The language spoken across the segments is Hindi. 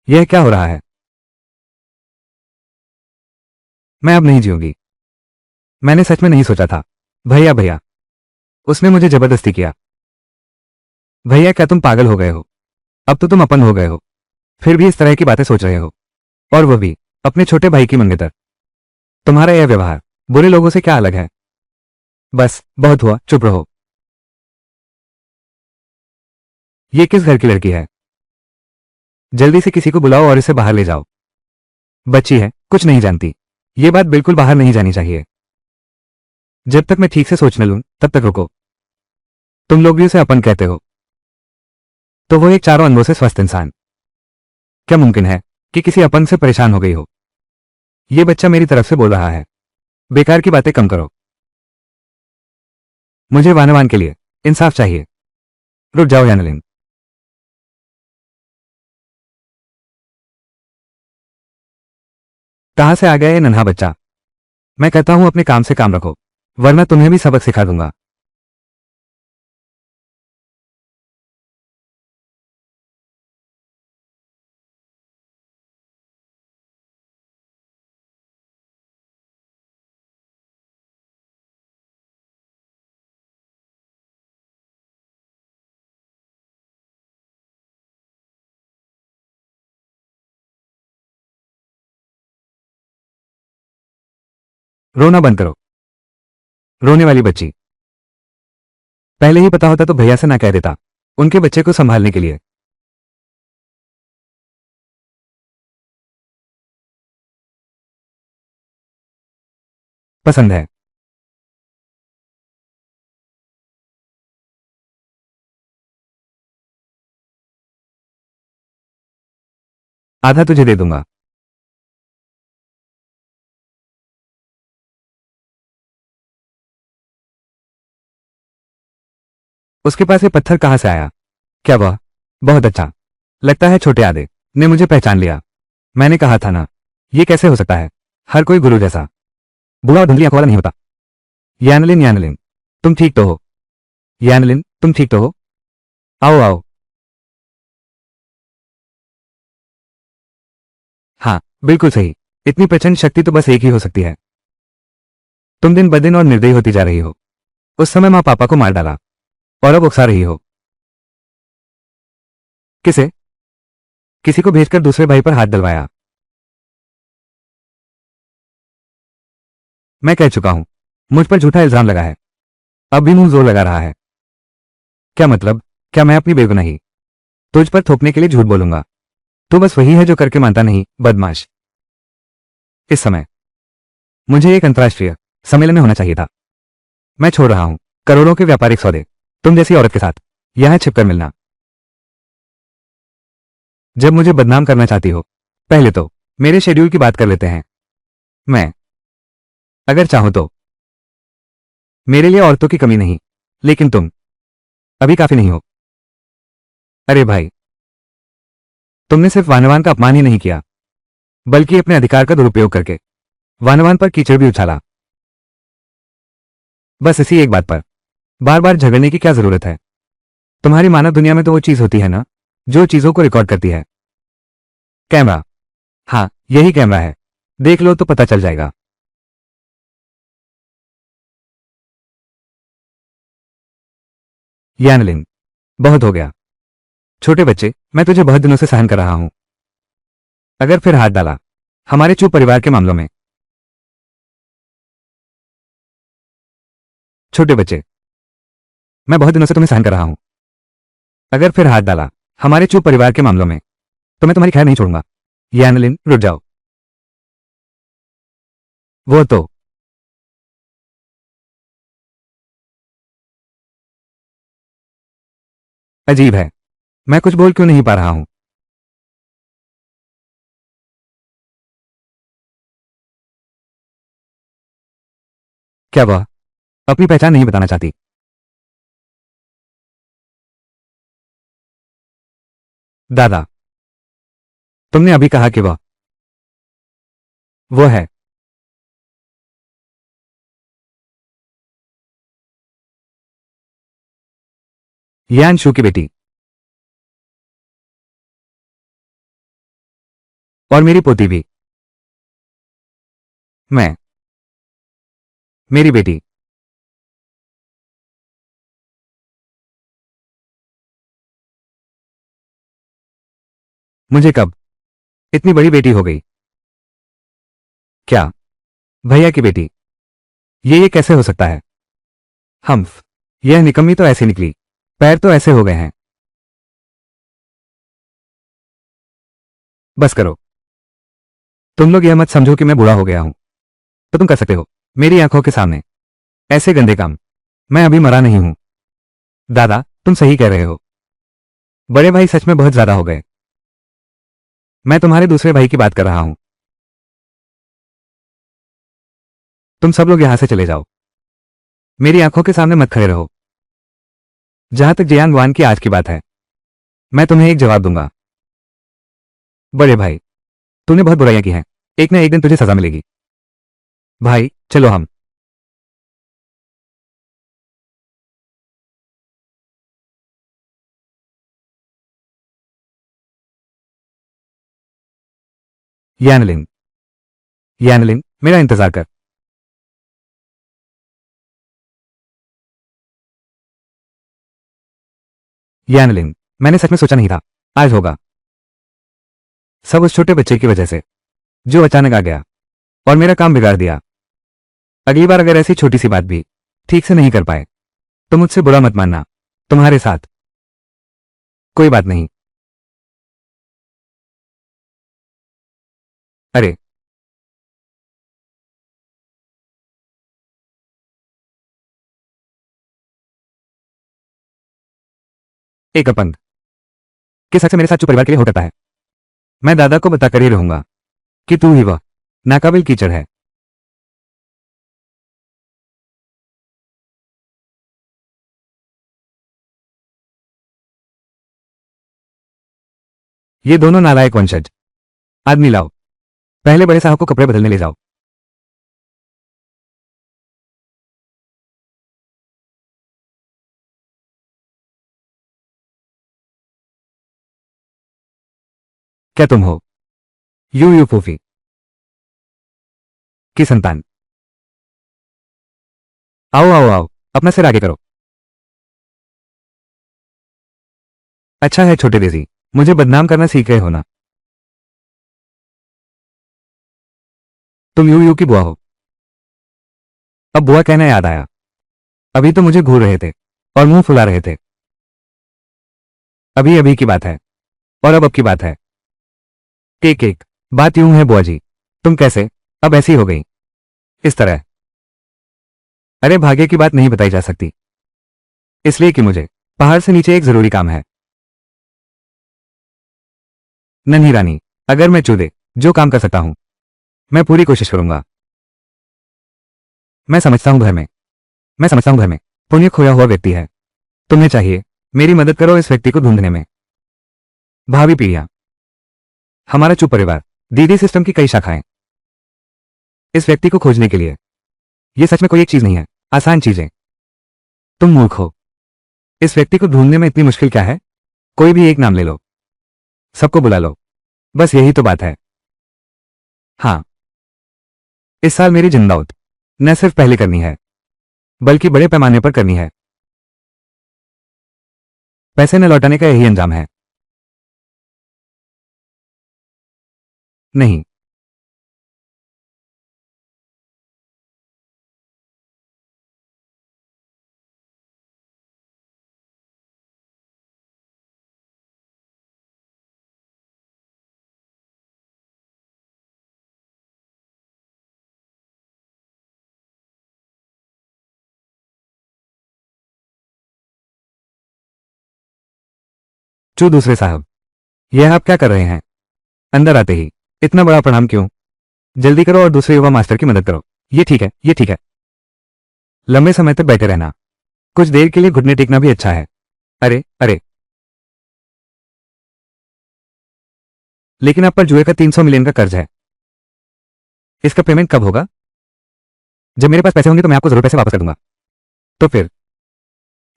यह क्या हो रहा है? मैं अब नहीं जीऊंगी। मैंने सच में नहीं सोचा था। भैया भैया, उसने मुझे जबरदस्ती किया। भैया क्या तुम पागल हो गए हो? अब तो तुम अपन हो गए हो, फिर भी इस तरह की बातें सोच रहे हो, और वो भी अपने छोटे भाई की मंगेतर। तुम्हारा यह व्यवहार बुरे लोगों से क्या अलग है? बस बहुत हुआ, चुप रहो। ये किस घर की लड़की है? जल्दी से किसी को बुलाओ और इसे बाहर ले जाओ। बच्ची है, कुछ नहीं जानती। ये बात बिल्कुल बाहर नहीं जानी चाहिए। जब तक मैं ठीक से सोच न लूं, तब तक रुको। तुम लोग भी उसे अपन कहते हो, तो वो एक चारों अंगों से स्वस्थ इंसान। क्या मुमकिन है कि किसी अपन से परेशान हो गई हो? ये बच्चा मेरी तरफ से बोल रहा है। बेकार की बातें कम करो। मुझे वानवान के लिए इंसाफ चाहिए। रुक जाओ यानलिन। कहां से आ गया ये नन्हा बच्चा? मैं कहता हूं अपने काम से काम रखो, वरना तुम्हें भी सबक सिखा दूंगा। रोना बंद करो। रोने वाली बच्ची। पहले ही पता होता तो भैया से ना कह देता उनके बच्चे को संभालने के लिए। पसंद है। आधा तुझे दे दूंगा। उसके पास ये पत्थर कहां से आया? क्या वह? बहुत अच्छा। लगता है छोटे आधे ने मुझे पहचान लिया। मैंने कहा था ना, ये कैसे हो सकता है? हर कोई गुरु जैसा बुरा और धुंधली आंखों वाला नहीं होता। यानलिन यानलिन, तुम ठीक तो हो? यानलिन, तुम ठीक तो हो? आओ आओ। हाँ, बिल्कुल सही। इतनी प्रचंड शक्ति तो बस एक ही हो सकती है। तुम दिन ब दिन और निर्दयी होती जा रही हो। उस समय माँ पापा को मार डाला, और अब उकसा रही हो। किसे? किसी को भेजकर दूसरे भाई पर हाथ डलवाया। मैं कह चुका हूं, मुझ पर झूठा इल्जाम लगा है। अब भी मुंह जोर लगा रहा है। क्या मतलब? क्या मैं अपनी बेगुनाही तुझ पर थोपने के लिए झूठ बोलूंगा? तू बस वही है जो करके मानता नहीं, बदमाश। इस समय मुझे एक अंतर्राष्ट्रीय सम्मेलन में होना चाहिए था। मैं छोड़ रहा हूं करोड़ों के व्यापारिक सौदे तुम जैसी औरत के साथ यहां छिपकर मिलना। जब मुझे बदनाम करना चाहती हो, पहले तो मेरे शेड्यूल की बात कर लेते हैं। मैं, अगर चाहो तो, मेरे लिए औरतों की कमी नहीं, लेकिन तुम अभी काफी नहीं हो। अरे भाई, तुमने सिर्फ वानवान का अपमान ही नहीं किया, बल्कि अपने अधिकार का दुरुपयोग करके वानवान पर कीचड़ भी उछाला। बस इसी एक बात पर बार बार झगड़ने की क्या जरूरत है? तुम्हारी मानव दुनिया में तो वो चीज होती है ना, जो चीजों को रिकॉर्ड करती है। कैमरा। हाँ, यही कैमरा है। देख लो तो पता चल जाएगा। यानलिन, बहुत हो गया। छोटे बच्चे, मैं तुझे बहुत दिनों से सहन कर रहा हूं। अगर फिर हाथ डाला हमारे चुप परिवार के मामलों में। छोटे बच्चे, मैं बहुत दिनों से तुम्हें सहन कर रहा हूं। अगर फिर हाथ डाला हमारे चुप परिवार के मामलों में, तो मैं तुम्हारी खैर नहीं छोड़ूंगा। यानलिन, रुक जाओ। वो तो अजीब है। मैं कुछ बोल क्यों नहीं पा रहा हूं? क्या वह अपनी पहचान नहीं बताना चाहती? दादा, तुमने अभी कहा कि वो है। यान शू की बेटी। और मेरी पोती भी। मैं, मेरी बेटी। मुझे कब इतनी बड़ी बेटी हो गई? क्या? भैया की बेटी? ये कैसे हो सकता है? हम्फ, यह निकम्मी तो ऐसी निकली, पैर तो ऐसे हो गए हैं। बस करो। तुम लोग यह मत समझो कि मैं बूढ़ा हो गया हूं तो तुम कर सकते हो मेरी आंखों के सामने ऐसे गंदे काम। मैं अभी मरा नहीं हूं। दादा, तुम सही कह रहे हो। बड़े भाई सच में बहुत ज्यादा हो गए। मैं तुम्हारे दूसरे भाई की बात कर रहा हूं। तुम सब लोग यहां से चले जाओ। मेरी आंखों के सामने मत खड़े रहो। जहां तक जियांग वान की आज की बात है, मैं तुम्हें एक जवाब दूंगा। बड़े भाई, तूने बहुत बुराइयां की हैं। एक न एक दिन तुझे सजा मिलेगी। भाई चलो हम। यानलिन, यानलिन, मेरा इंतजार कर। यानलिन, मैंने सच में सोचा नहीं था आज होगा। सब उस छोटे बच्चे की वजह से जो अचानक आ गया और मेरा काम बिगाड़ दिया। अगली बार अगर ऐसी छोटी सी बात भी ठीक से नहीं कर पाए तो मुझसे बुरा मत मानना। तुम्हारे साथ कोई बात नहीं। अरे, एक अपंग किस हक से मेरे साथ चुप परिवार के लिए हो करता है? मैं दादा को बताकर ही रहूंगा कि तू ही वह नाकाबिल कीचड़ है। ये दोनों नालायक वंशज। आदमी लाओ। पहले बड़े साहब को कपड़े बदलने ले जाओ। क्या तुम हो यू यू फूफी की संतान? आओ आओ आओ, अपना सिर आगे करो। अच्छा है छोटे देसी, मुझे बदनाम करना सीख गए हो ना? तुम यू यू की बुआ हो। अब बुआ कहना याद आया। अभी तो मुझे घूर रहे थे और मुंह फुला रहे थे। अभी अभी की बात है और अब की बात है। Cake cake. बात यूं है बुआ जी, तुम कैसे अब ऐसी हो गई इस तरह? अरे भाग्य की बात नहीं बताई जा सकती, इसलिए कि मुझे पहाड़ से नीचे एक जरूरी काम है। नन्ही रानी, अगर मैं चूदे जो काम कर सकता हूं मैं पूरी कोशिश करूंगा। मैं समझता हूं घर में मैं समझता हूं घर में पुण्य खोया हुआ व्यक्ति है। तुम्हें चाहिए मेरी मदद करो इस व्यक्ति को ढूंढने में। भावी पीढ़ियां, हमारा चुप परिवार, दीदी सिस्टम की कई शाखाएं। इस व्यक्ति को खोजने के लिए यह सच में कोई एक चीज नहीं है, आसान चीजें। तुम मूर्ख हो। इस व्यक्ति को ढूंढने में इतनी मुश्किल क्या है? कोई भी एक नाम ले लो, सबको बुला लो, बस यही तो बात है। हाँ, इस साल मेरी जिंदाउत न सिर्फ पहले करनी है बल्कि बड़े पैमाने पर करनी है। पैसे न लौटाने का यही अंजाम है। नहीं, चू दूसरे साहब, यह आप क्या कर रहे हैं? अंदर आते ही इतना बड़ा प्रणाम क्यों? जल्दी करो और दूसरे युवा मास्टर की मदद करो। ये ठीक है, ये ठीक है। लंबे समय तक बैठे रहना, कुछ देर के लिए घुटने टेकना भी अच्छा है। अरे अरे, लेकिन आप पर जुए का 300 मिलियन का कर्ज है। इसका पेमेंट कब होगा? जब मेरे पास पैसे होंगे तो मैं आपको जरूर पैसे वापस कर दूंगा। तो फिर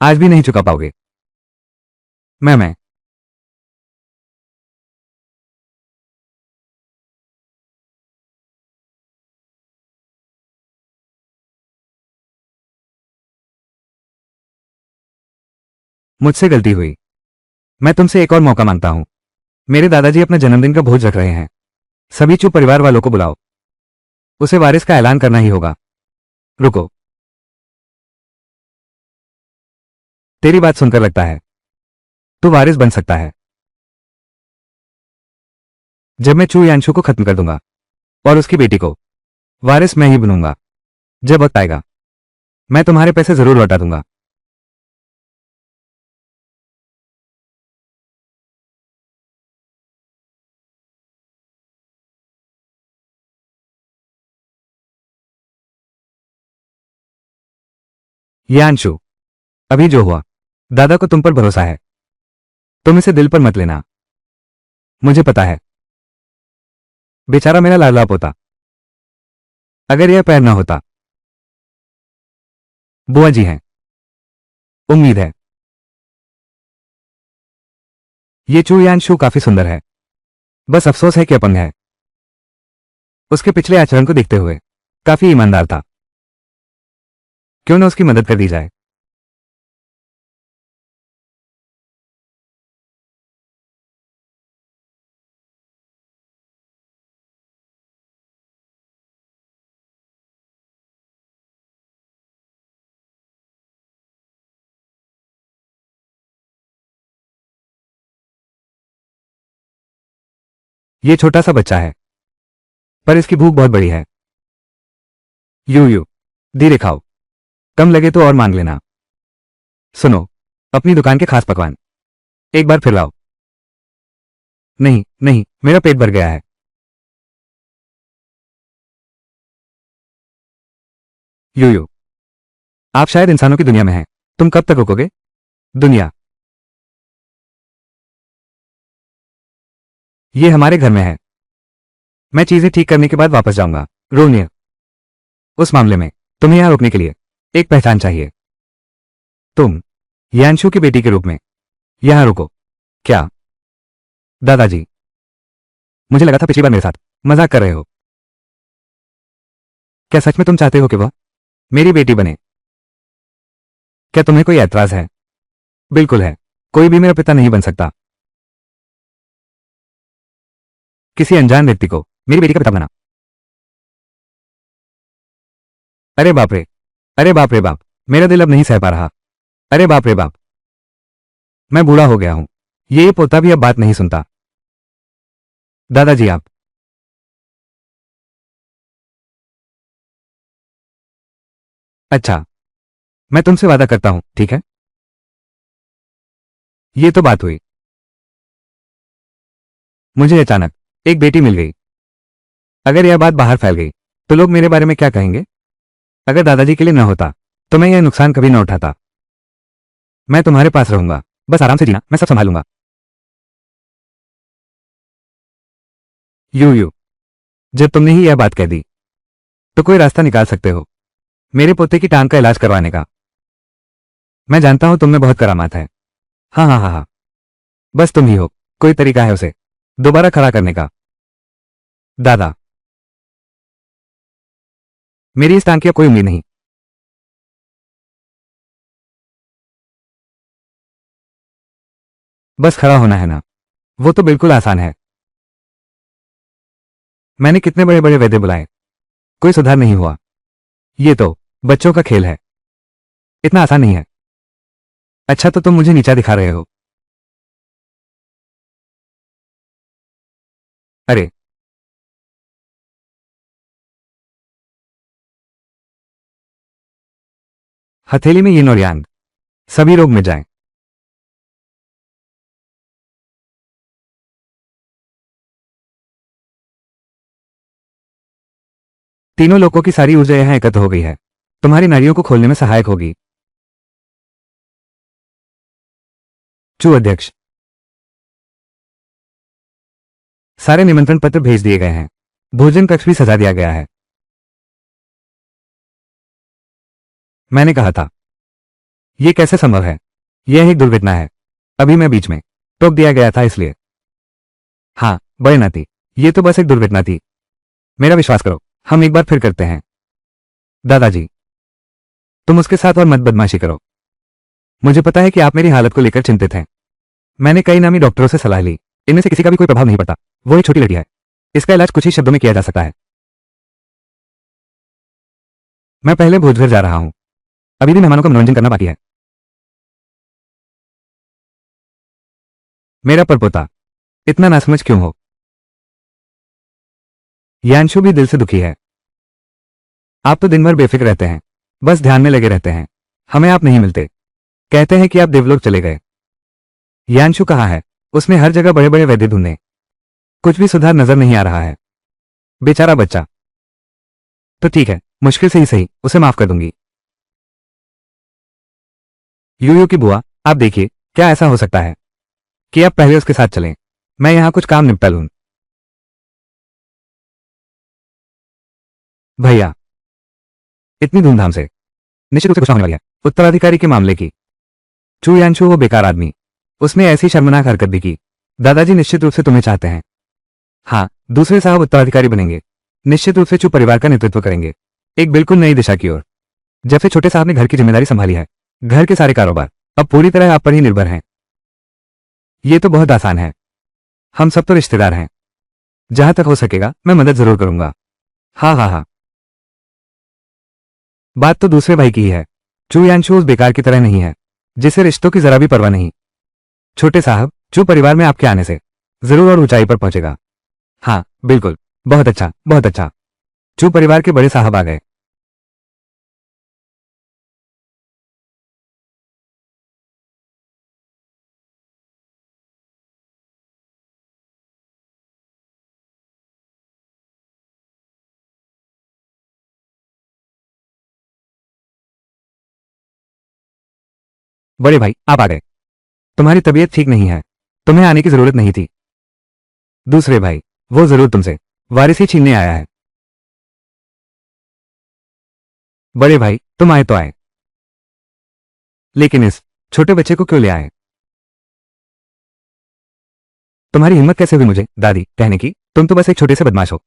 आज भी नहीं चुका पाओगे? मैं मुझसे गलती हुई। मैं तुमसे एक और मौका मांगता हूं। मेरे दादाजी अपना जन्मदिन का भोज रख रहे हैं। सभी चुप परिवार वालों को बुलाओ। उसे वारिस का ऐलान करना ही होगा। रुको, तेरी बात सुनकर लगता है तू वारिस बन सकता है। जब मैं चू यानशु को खत्म कर दूंगा और उसकी बेटी को वारिस मैं ही बनूंगा। जब वक्त आएगा मैं तुम्हारे पैसे जरूर लौटा दूंगा। यानशु, अभी जो हुआ, दादा को तुम पर भरोसा है। तुम इसे दिल पर मत लेना। मुझे पता है, बेचारा मेरा लाडला पोता। अगर यह पैर न होता। बुआ जी हैं। उम्मीद है ये चू यानशु काफी सुंदर है। बस अफसोस है कि अपंग है। उसके पिछले आचरण को देखते हुए काफी ईमानदार था। क्यों न उसकी मदद कर दी जाए। ये छोटा सा बच्चा है पर इसकी भूख बहुत बड़ी है। यू धीरे खाओ। कम लगे तो और मांग लेना। सुनो, अपनी दुकान के खास पकवान एक बार फिर लाओ। नहीं नहीं, मेरा पेट भर गया है। यू आप शायद इंसानों की दुनिया में हैं। तुम कब तक रुकोगे? दुनिया, ये हमारे घर में है। मैं चीजें ठीक करने के बाद वापस जाऊंगा। रोनिया, उस मामले में तुम्हें यहां रुकने के लिए एक पहचान चाहिए। तुम यानशु की बेटी के रूप में यहां रुको। क्या? दादाजी, मुझे लगा था पिछली बार मेरे साथ मजाक कर रहे हो। क्या सच में तुम चाहते हो कि वह मेरी बेटी बने? क्या तुम्हें कोई ऐतराज है? बिल्कुल है। कोई भी मेरा पिता नहीं बन सकता। किसी अनजान व्यक्ति को मेरी बेटी का पिता बनाना। अरे बाप रे, अरे बाप रे बाप, मेरा दिल अब नहीं सह पा रहा। अरे बाप रे बाप, मैं बूढ़ा हो गया हूं। ये पोता भी अब बात नहीं सुनता। दादाजी आप। अच्छा, मैं तुमसे वादा करता हूं, ठीक है? ये तो बात हुई। मुझे अचानक एक बेटी मिल गई। अगर यह बात बाहर फैल गई तो लोग मेरे बारे में क्या कहेंगे? अगर दादाजी के लिए न होता तो मैं यह नुकसान कभी न उठाता। मैं तुम्हारे पास रहूंगा। बस आराम से जीना, मैं सब संभालूंगा। यू जब तुमने ही यह बात कह दी तो कोई रास्ता निकाल सकते हो मेरे पोते की टांग का इलाज करवाने का। मैं जानता हूं तुम में बहुत करामात है। हाँ हाँ हाँ हाँ, बस तुम ही हो। कोई तरीका है उसे दोबारा खड़ा करने का। दादा, मेरी इस टांग की अब कोई उम्मीद नहीं। बस खड़ा होना है ना? वो तो बिल्कुल आसान है। मैंने कितने बड़े बड़े वैद्य बुलाए, कोई सुधार नहीं हुआ। ये तो बच्चों का खेल है, इतना आसान नहीं है। अच्छा तो तुम मुझे नीचा दिखा रहे हो। अरे, हथेली में यिन और यांग, सभी रोग मिट जाएं। तीनों लोगों की सारी ऊर्जा यहां एकत्र हो गई है। तुम्हारी नाड़ियों को खोलने में सहायक होगी। चू अध्यक्ष, सारे निमंत्रण पत्र भेज दिए गए हैं। भोजन कक्ष भी सजा दिया गया है। मैंने कहा था, यह कैसे संभव है? यह एक दुर्घटना है। अभी मैं बीच में टोक दिया गया था इसलिए। हाँ, बड़े नाती, ये तो बस एक दुर्घटना थी। मेरा विश्वास करो, हम एक बार फिर करते हैं। दादाजी, तुम उसके साथ और मत बदमाशी करो। मुझे पता है कि आप मेरी हालत को लेकर चिंतित हैं। मैंने कई नामी डॉक्टरों से सलाह ली, इनमें से किसी का भी कोई प्रभाव नहीं पड़ता। वो एक छोटी लड़की है, इसका इलाज कुछ ही शब्दों में किया जा सकता है। मैं पहले भोजघर जा रहा हूं, अभी भी मेहमानों का मनोरंजन करना बाकी है। मेरा परपोता, इतना नासमझ क्यों हो? यांशु भी दिल से दुखी है। आप तो दिन भर बेफिक्र रहते हैं, बस ध्यान में लगे रहते हैं। हमें आप नहीं मिलते, कहते हैं कि आप देवलोक चले गए। यांशु कहाँ है? उसने हर जगह बड़े बड़े वैद्य ढूंढे, कुछ भी सुधार नजर नहीं आ रहा है। बेचारा बच्चा। तो ठीक है, मुश्किल से ही सही उसे माफ कर दूंगी। यूयू की बुआ, आप देखिए, क्या ऐसा हो सकता है कि आप पहले उसके साथ चलें? मैं यहां कुछ काम निपटा लूं। भैया, इतनी धूमधाम से निश्चित रूप से घोषणा होने वाली है उत्तराधिकारी के मामले की। चू यांशु वो बेकार आदमी, उसने ऐसी शर्मनाक हरकत भी की। दादाजी निश्चित रूप से तुम्हें चाहते हैं। हाँ, दूसरे साहब उत्तराधिकारी बनेंगे, निश्चित रूप से चू परिवार का नेतृत्व करेंगे, एक बिल्कुल नई दिशा की ओर। जब से छोटे साहब ने घर की जिम्मेदारी संभाली है, घर के सारे कारोबार अब पूरी तरह आप पर ही निर्भर हैं। ये तो बहुत आसान है, हम सब तो रिश्तेदार हैं। जहां तक हो सकेगा मैं मदद जरूर करूंगा। हाँ हाँ हाँ। बात तो दूसरे भाई की ही है। चू यांशु उस बेकार की तरह नहीं है, जिसे रिश्तों की जरा भी परवाह नहीं। छोटे साहब, चू परिवार में आपके आने से जरूर और ऊंचाई पर पहुंचेगा। हाँ बिल्कुल, बहुत अच्छा बहुत अच्छा। चू परिवार के बड़े साहब आ गए। बड़े भाई, आप आ गए। तुम्हारी तबीयत ठीक नहीं है, तुम्हें आने की जरूरत नहीं थी। दूसरे भाई, वो जरूर तुमसे वारिस ही छीनने आया है। बड़े भाई, तुम आए तो आए, लेकिन इस छोटे बच्चे को क्यों ले आए? तुम्हारी हिम्मत कैसे हुई मुझे दादी कहने की? तुम तो बस एक छोटे से बदमाश हो,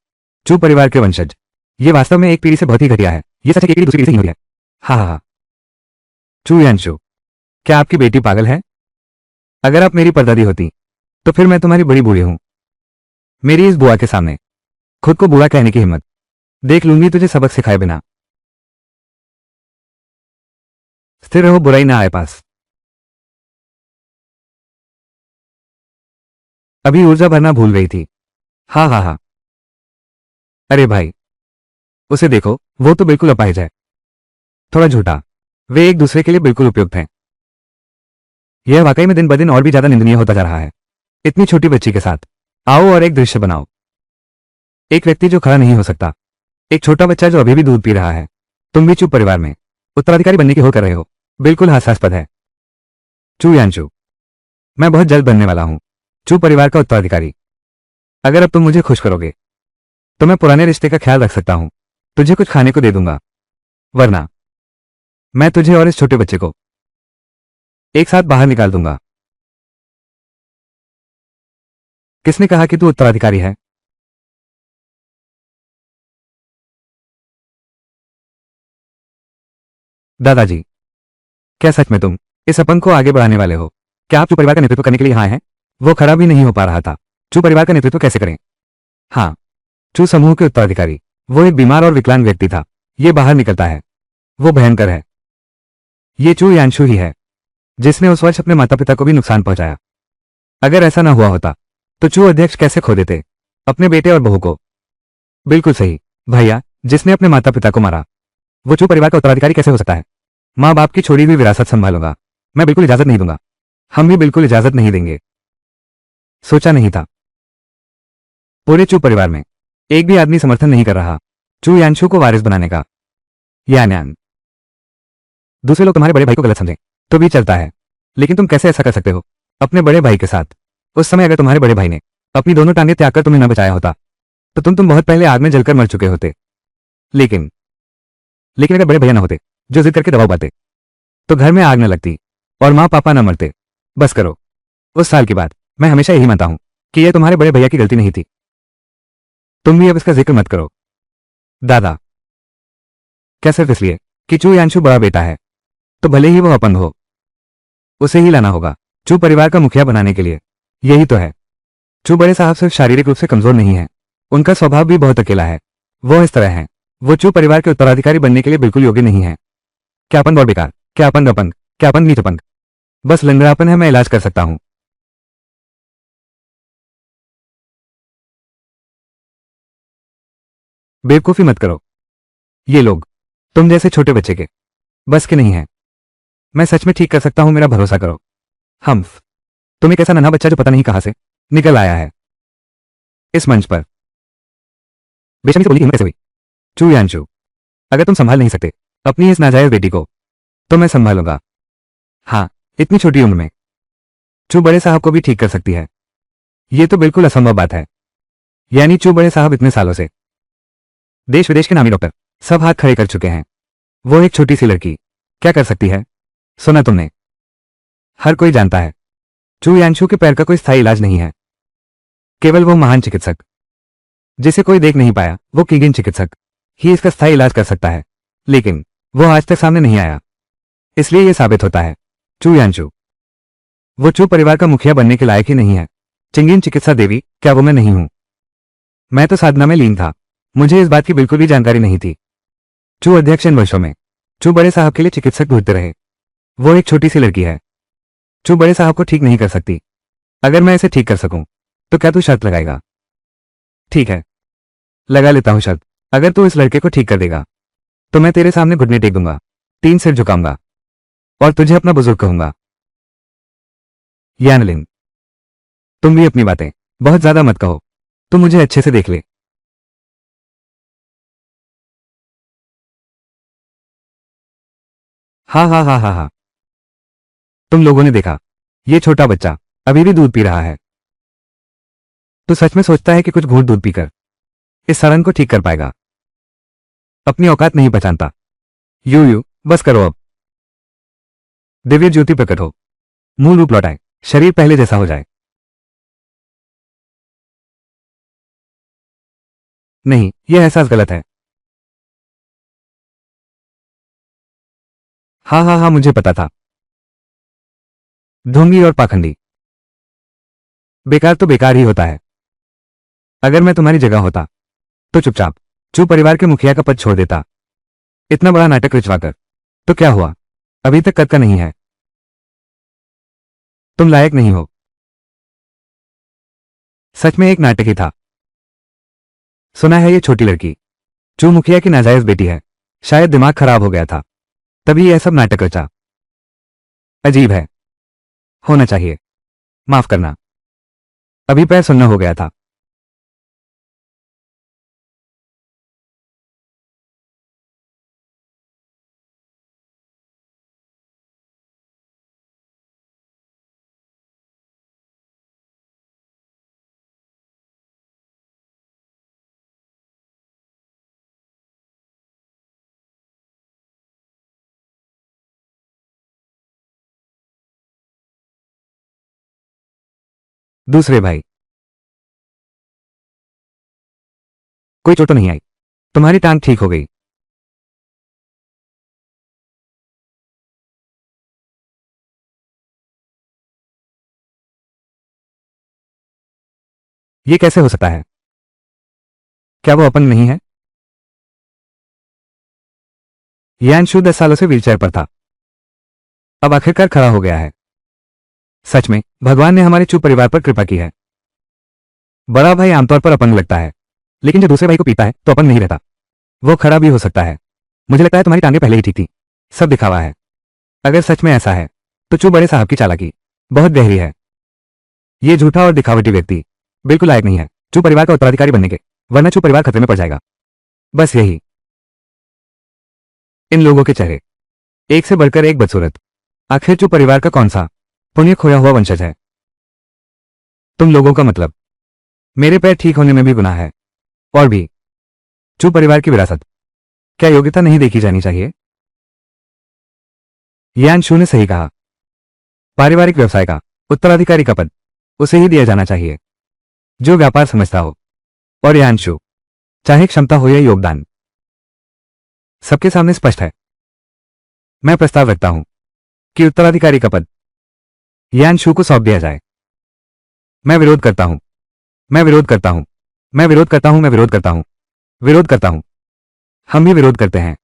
चू परिवार के वंशज। ये वास्तव में एक पीढ़ी से बहुत ही घटिया है। ये सच है कि एक पीढ़ी दूसरी पीढ़ी से ही हुई है। हाँ हाँ हाँ। चू यांशु, क्या आपकी बेटी पागल है? अगर आप मेरी परदादी होती तो फिर मैं तुम्हारी बड़ी बूढ़ी हूं। मेरी इस बुआ के सामने खुद को बुआ कहने की हिम्मत, देख लूंगी तुझे सबक सिखाए बिना। स्थिर रहो, बुराई ना आए पास। अभी ऊर्जा भरना भूल गई थी। हाँ हाँ हाँ। अरे भाई, उसे देखो, वो तो बिल्कुल अपाहिज है, थोड़ा झूठा। वे एक दूसरे के लिए बिल्कुल उपयुक्त हैं। यह वाकई में दिन ब दिन और भी ज्यादा निंदनीय होता जा रहा है, इतनी छोटी बच्ची के साथ। आओ और एक दृश्य बनाओ। एक व्यक्ति जो खड़ा नहीं हो सकता, एक छोटा बच्चा जो अभी भी दूध पी रहा है। तुम भी चुप परिवार में उत्तराधिकारी बनने की हो कर रहे हो, बिल्कुल हास्यास्पद है। चू यांशु, मैं बहुत जल्द बनने वाला हूं चू परिवार का उत्तराधिकारी। अगर अब तुम मुझे खुश करोगे तो मैं पुराने रिश्ते का ख्याल रख सकता हूं, तुझे कुछ खाने को दे दूंगा, वरना मैं तुझे और इस छोटे बच्चे को एक साथ बाहर निकाल दूंगा। किसने कहा कि तू उत्तराधिकारी है? दादाजी, क्या सच में तुम इस अपन को आगे बढ़ाने वाले हो? क्या आप चू परिवार का नेतृत्व करने के लिए यहाँ हैं? वो खड़ा भी नहीं हो पा रहा था। चू परिवार का नेतृत्व कैसे करें? हाँ, चू समूह के उत्तराधिकारी। वो एक बीमार और विकलांग व्यक्ति था, ये बाहर निकलता है। वो भयंकर है। ये चू यांशु ही है जिसने उस वर्ष अपने माता पिता को भी नुकसान पहुंचाया। अगर ऐसा ना हुआ होता तो चू अध्यक्ष कैसे खो देते अपने बेटे और बहू को? बिल्कुल सही भैया, जिसने अपने माता पिता को मारा वो चू परिवार का उत्तराधिकारी कैसे हो सकता है? माँ बाप की छोड़ी हुई विरासत संभालूंगा, मैं बिल्कुल इजाजत नहीं दूंगा। हम भी बिल्कुल इजाजत नहीं देंगे। सोचा नहीं था पूरे चू परिवार में एक भी आदमी समर्थन नहीं कर रहा चू यांशु को वारिस बनाने का। यान दूसरे लोग तुम्हारे बड़े भाई को गलत समझें तो भी चलता है, लेकिन तुम कैसे ऐसा कर सकते हो अपने बड़े भाई के साथ? उस समय अगर तुम्हारे बड़े भाई ने अपनी दोनों टांगें त्याग कर तुम्हें न बचाया होता तो तुम बहुत पहले आग में जलकर मर चुके होते। लेकिन लेकिन अगर बड़े भैया न होते जो जिद करके दबाव पाते तो घर में आग न लगती और माँ पापा न मरते। बस करो। उस साल के बाद मैं हमेशा यही मानता हूं कि यह तुम्हारे बड़े भैया की गलती नहीं थी। तुम भी अब इसका जिक्र मत करो दादा। क्या सिर्फ इसलिए कि चू यांशु बड़ा बेटा है तो भले ही वो अपंग हो, उसे ही लाना होगा चू परिवार का मुखिया बनाने के लिए। यही तो है। चू बड़े साहब सिर्फ शारीरिक रूप से कमजोर नहीं है, उनका स्वभाव भी बहुत अकेला है। वो इस तरह है, वो चू परिवार के उत्तराधिकारी बनने के लिए बिल्कुल योग्य नहीं है। क्या अपंग और बेकार, क्या अपंग अपंग, क्या अपंग नीच अपंग। बस लंगड़ापन है, मैं इलाज कर सकता हूं। बेवकूफी मत करो। ये लोग तुम जैसे छोटे बच्चे के बस के नहीं है। मैं सच में ठीक कर सकता हूं, मेरा भरोसा करो। हम्फ, तुम एक ऐसा नन्हा बच्चा जो पता नहीं कहां से निकल आया है इस मंच पर। बेशर्मी से बोली हिम्मत कैसे हुई? चू यानचू, अगर तुम संभाल नहीं सकते अपनी इस नाजायज बेटी को तो मैं संभालूंगा। हाँ, इतनी छोटी उम्र में चू बड़े साहब को भी ठीक कर सकती है। ये तो बिल्कुल असंभव बात है। यानी चू बड़े साहब इतने सालों से देश विदेश के नामी डॉक्टर सब हाथ खड़े कर चुके हैं, वो एक छोटी सी लड़की क्या कर सकती है? सुना तुमने? हर कोई जानता है चू यानचू के पैर का कोई स्थायी इलाज नहीं है। केवल वो महान चिकित्सक जिसे कोई देख नहीं पाया, वो कीगिन चिकित्सक ही इसका स्थायी इलाज कर सकता है। लेकिन वो आज तक सामने नहीं आया। इसलिए यह साबित होता है चू यानचू वो चू परिवार का मुखिया बनने के लायक ही नहीं है। चिंगिन चिकित्सा देवी, क्या वो मैं नहीं हूं? मैं तो साधना में लीन था, मुझे इस बात की बिल्कुल भी जानकारी नहीं थी। चू अध्यक्ष इन वर्षों में चू बड़े साहब के लिए चिकित्सक ढूंढते रहे। वो एक छोटी सी लड़की है, चू बड़े साहब को ठीक नहीं कर सकती। अगर मैं इसे ठीक कर सकूं तो क्या तू शर्त लगाएगा? ठीक है, लगा लेता हूं शर्त। अगर तू इस लड़के को ठीक कर देगा तो मैं तेरे सामने घुटने टेक दूंगा, 3 सिर झुकाऊंगा और तुझे अपना बुजुर्ग कहूंगा। यानलिन, तुम भी अपनी बातें बहुत ज्यादा मत कहो, तू मुझे अच्छे से देख ले। हाँ हाँ हाँ हाँ हाँ, तुम लोगों ने देखा, ये छोटा बच्चा अभी भी दूध पी रहा है। तू सच में सोचता है कि कुछ घूंट दूध पीकर इस सारंग को ठीक कर पाएगा? अपनी औकात नहीं पहचानता। यू बस करो अब। दिव्य ज्योति प्रकट हो, मूल रूप लौटाए, शरीर पहले जैसा हो जाए। नहीं, यह एहसास गलत है। हाँ हाँ हाँ, मुझे पता था। ढोंगी और पाखंडी, बेकार तो बेकार ही होता है। अगर मैं तुम्हारी जगह होता तो चुपचाप चू परिवार के मुखिया का पद छोड़ देता। इतना बड़ा नाटक रचवाकर तो क्या हुआ, अभी तक कद का नहीं है। तुम लायक नहीं हो। सच में एक नाटक ही था। सुना है ये छोटी लड़की चू मुखिया की नाजायज बेटी है, शायद दिमाग खराब हो गया था तभी यह सब नाटक रचा। अजीब है, होना चाहिए। माफ करना, अभी पैर सुनना हो गया था। दूसरे भाई, कोई चोट तो नहीं आई? तुम्हारी टांग ठीक हो गई? ये कैसे हो सकता है? क्या वो अपंग नहीं है? यानशु 10 सालों से व्हीलचेयर पर था, अब आखिरकार खड़ा हो गया है। सच में भगवान ने हमारे चू परिवार पर कृपा की है। बड़ा भाई आमतौर पर अपंग लगता है, लेकिन जब दूसरे भाई को पीता है तो अपंग नहीं रहता, वो खड़ा भी हो सकता है। मुझे लगता है तुम्हारी टांगे पहले ही ठीक थी, सब दिखावा है। अगर सच में ऐसा है तो चू बड़े साहब की चालाकी बहुत गहरी है। ये झूठा और दिखावटी व्यक्ति बिल्कुल लायक नहीं है चू परिवार का उत्तराधिकारी बनने के, वरना चू परिवार खतरे में पड़ जाएगा। बस यही। इन लोगों के चेहरे एक से बढ़कर एक बदसूरत। आखिर चू परिवार का कौन सा पुण्य खोया हुआ वंशज है? तुम लोगों का मतलब मेरे पैर ठीक होने में भी गुनाह है? और भी चू परिवार की विरासत, क्या योग्यता नहीं देखी जानी चाहिए? यानशु ने सही कहा, पारिवारिक व्यवसाय का उत्तराधिकारी का पद उसे ही दिया जाना चाहिए जो व्यापार समझता हो। और यानशु, चाहे क्षमता हो या योगदान, सबके सामने स्पष्ट है। मैं प्रस्ताव रखता हूं कि उत्तराधिकारी का पद यानशू को सौंप दिया जाए। मैं विरोध करता हूं। मैं विरोध करता हूं। मैं विरोध करता हूं। मैं विरोध करता हूं। विरोध करता हूं। हम भी विरोध करते हैं।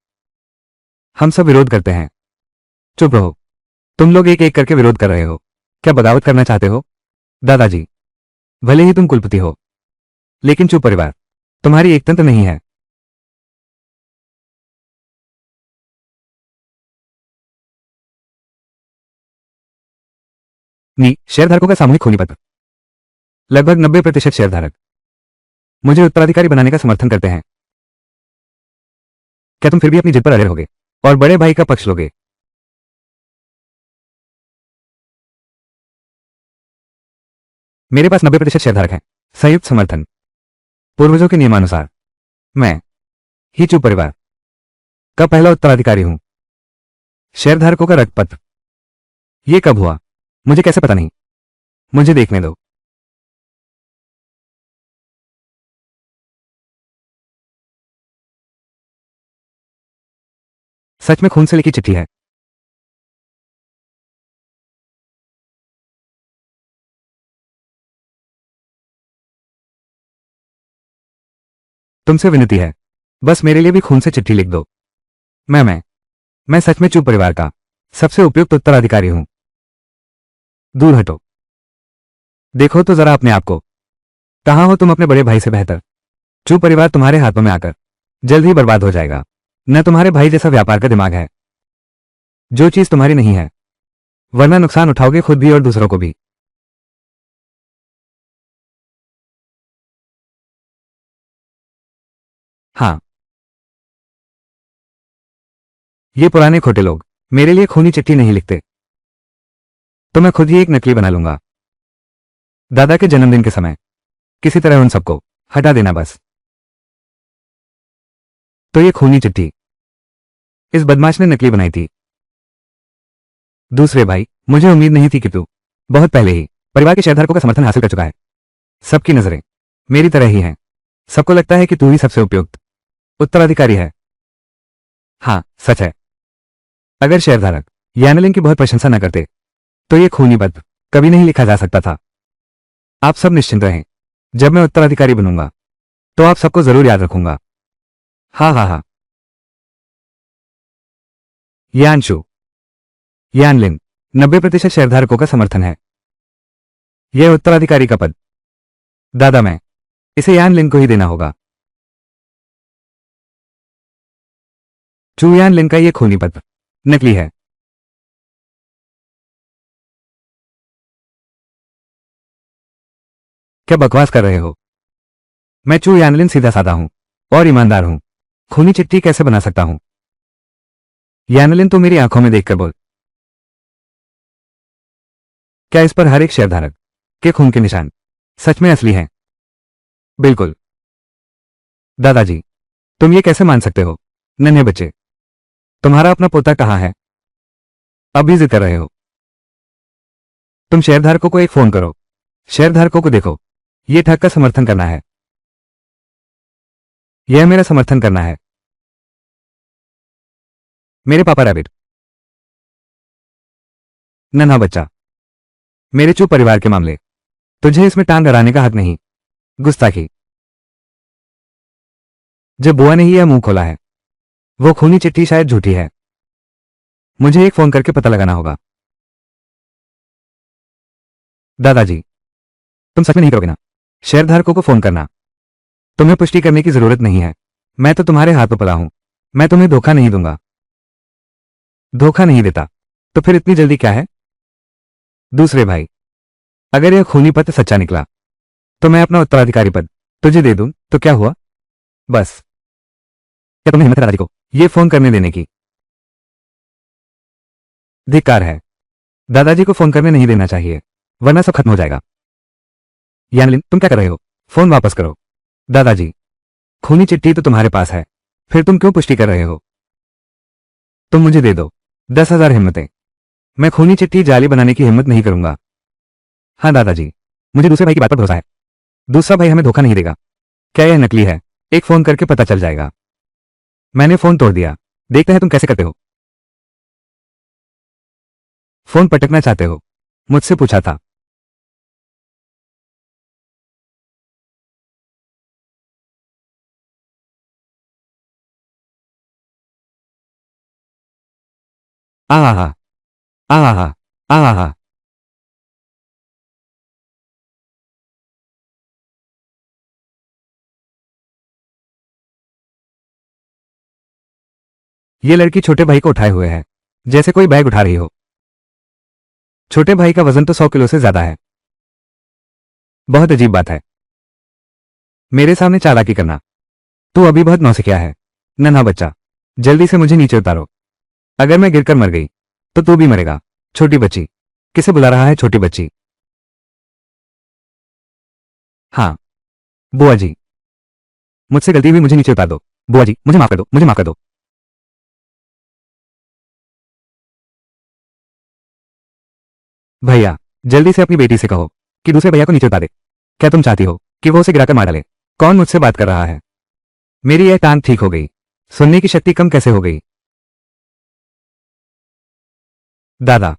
हम सब विरोध करते हैं। चुप रहो। तुम लोग एक एक करके विरोध कर रहे हो। क्या बगावत करना चाहते हो? दादाजी, भले ही तुम कुलपति हो, लेकिन चुप परिवार तुम्हारी एकतंत्र नहीं है। शेयरधारकों का सामूहिक खोनी पत्र। लगभग 90% शेयरधारक मुझे उत्तराधिकारी बनाने का समर्थन करते हैं। क्या तुम फिर भी अपनी जिद पर अड़े रहोगे और बड़े भाई का पक्ष लोगे? मेरे पास 90% शेयरधारक हैं। संयुक्त समर्थन। पूर्वजों के नियमानुसार मैं ही चुप परिवार का पहला उत्तराधिकारी हूं। शेयरधारकों का रक्तपत्र। यह कब हुआ मुझे कैसे पता नहीं? मुझे देखने दो। सच में खून से लिखी चिट्ठी है। तुमसे विनती है, बस मेरे लिए भी खून से चिट्ठी लिख दो। मैं सच में चुप परिवार का सबसे उपयुक्त उत्तराधिकारी हूं। दूर हटो। देखो तो जरा अपने आप को। कहां हो तुम अपने बड़े भाई से बेहतर? चुप परिवार तुम्हारे हाथों में आकर जल्द ही बर्बाद हो जाएगा। न तुम्हारे भाई जैसा व्यापार का दिमाग है, जो चीज तुम्हारी नहीं है, वरना नुकसान उठाओगे खुद भी और दूसरों को भी। हाँ, ये पुराने खोटे लोग मेरे लिए खूनी चिट्ठी नहीं लिखते, तो मैं खुद ही एक नकली बना लूंगा। दादा के जन्मदिन के समय किसी तरह उन सबको हटा देना बस। तो ये खूनी चिट्ठी इस बदमाश ने नकली बनाई थी। दूसरे भाई, मुझे उम्मीद नहीं थी कि तू बहुत पहले ही परिवार के शेयरधारकों का समर्थन हासिल कर चुका है। सबकी नजरें मेरी तरह ही हैं। सबको लगता है कि तू ही सबसे उपयुक्त उत्तराधिकारी है। हाँ, सच है। अगर शेयरधारक यानलिन की बहुत प्रशंसा न करते, तो ये खूनी पत्र कभी नहीं लिखा जा सकता था। आप सब निश्चिंत रहें। जब मैं उत्तराधिकारी बनूंगा, तो आप सबको जरूर याद रखूंगा। हाँ हाँ हाँ। यानशु, यानलिन, 90% शेयरधारकों का समर्थन है। यह उत्तराधिकारी का पद दादा मैं इसे यानलिन को ही देना होगा। चू यानलिन का यह खूनी पत्र नकली है। क्या बकवास कर रहे हो? मैं चू यानलिन सीधा साधा हूं और ईमानदार हूं। खूनी चिट्ठी कैसे बना सकता हूं? यानलिन तो मेरी आंखों में देखकर बोल। क्या इस पर हर एक शेयरधारक के खून के निशान सच में असली हैं? बिल्कुल। दादाजी, तुम ये कैसे मान सकते हो? नन्हे बच्चे, तुम्हारा अपना पोता कहाँ है? अभी जिद कर रहे हो? तुम शेयरधारकों को एक फोन करो। शेयरधारकों को देखो, ये ठग का समर्थन करना है। यह मेरा समर्थन करना है। मेरे पापा रैबिट। नन्हा बच्चा, मेरे चुप परिवार के मामले तुझे इसमें टांग अड़ाने का हक नहीं। गुस्ताखी। जब बुआ ने ही यह मुंह खोला है, वो खूनी चिट्ठी शायद झूठी है। मुझे एक फोन करके पता लगाना होगा। दादाजी, तुम सच में नहीं करोगे ना? शेयरधारकों को फोन करना। तुम्हें पुष्टि करने की जरूरत नहीं है। मैं तो तुम्हारे हाथ पर पड़ा हूं। मैं तुम्हें धोखा नहीं दूंगा। धोखा नहीं देता, तो फिर इतनी जल्दी क्या है? दूसरे भाई, अगर यह खूनी पत्र सच्चा निकला, तो मैं अपना उत्तराधिकारी पद तुझे दे दूं तो क्या हुआ? बस। क्या तुम्हें हिम्मत है दादाजी को यह फोन करने देने की? धिक्कार है। दादाजी को फोन करने नहीं देना चाहिए, वरना सब खत्म हो जाएगा। यानलिन, तुम क्या कर रहे हो? फोन वापस करो। दादाजी, खूनी चिट्ठी तो तुम्हारे पास है, फिर तुम क्यों पुष्टि कर रहे हो? तुम मुझे दे दो 10,000 हिम्मतें। मैं खूनी चिट्ठी जाली बनाने की हिम्मत नहीं करूंगा। हाँ दादाजी, मुझे दूसरे भाई की बात पर भरोसा है। दूसरा भाई हमें धोखा नहीं देगा। क्या यह नकली है? एक फोन करके पता चल जाएगा। मैंने फोन तोड़ दिया। देखते हैं तुम कैसे करते हो। फोन पटकना चाहते हो? मुझसे पूछा था। आहा, आहा, आहा। ये लड़की छोटे भाई को उठाए हुए है, जैसे कोई बैग उठा रही हो। छोटे भाई का वजन तो 100 किलो से ज्यादा है। बहुत अजीब बात है, मेरे सामने चालाकी करना। तू अभी बहुत नौसिखिया है, नन्हा बच्चा। जल्दी से मुझे नीचे उतारो। अगर मैं गिरकर मर गई तो तू भी मरेगा। छोटी बच्ची। किसे बुला रहा है छोटी बच्ची? हाँ, बुआ जी। मुझसे गलती हुई, मुझे नीचे उतार दो। बुआ जी, मुझे माफ कर दो, मुझे माफ कर दो। भैया, जल्दी से अपनी बेटी से कहो कि दूसरे भैया को नीचे उतारे। क्या तुम चाहती हो कि वो उसे गिराकर मार डाले? कौन मुझसे बात कर रहा है? मेरी यह टांग ठीक हो गई। सुनने की शक्ति कम कैसे हो गई? दादा।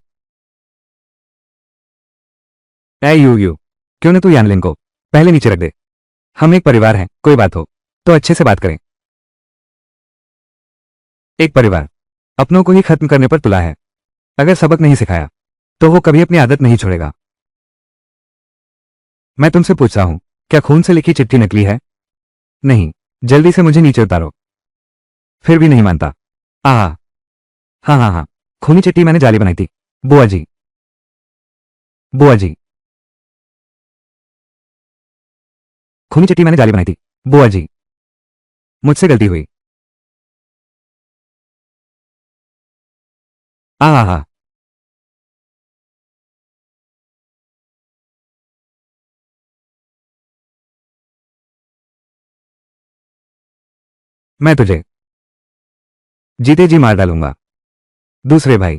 ऐ यू, क्यों न तू यानलिन को पहले नीचे रख दे। हम एक परिवार हैं, कोई बात हो तो अच्छे से बात करें। एक परिवार अपनों को ही खत्म करने पर तुला है। अगर सबक नहीं सिखाया तो वो कभी अपनी आदत नहीं छोड़ेगा। मैं तुमसे पूछता हूं, क्या खून से लिखी चिट्ठी नकली है? नहीं। जल्दी से मुझे नीचे उतारो। फिर भी नहीं मानता। आहा। हाँ हाँ हाँ, खूनी चिट्ठी मैंने जाली बनाई थी। बुआ जी। बुआ जी। खूनी चिट्ठी मैंने जाली बनाई थी। बुआ जी, मुझसे गलती हुई। आहा। मैं तुझे जीते जी मार डालूंगा। दूसरे भाई,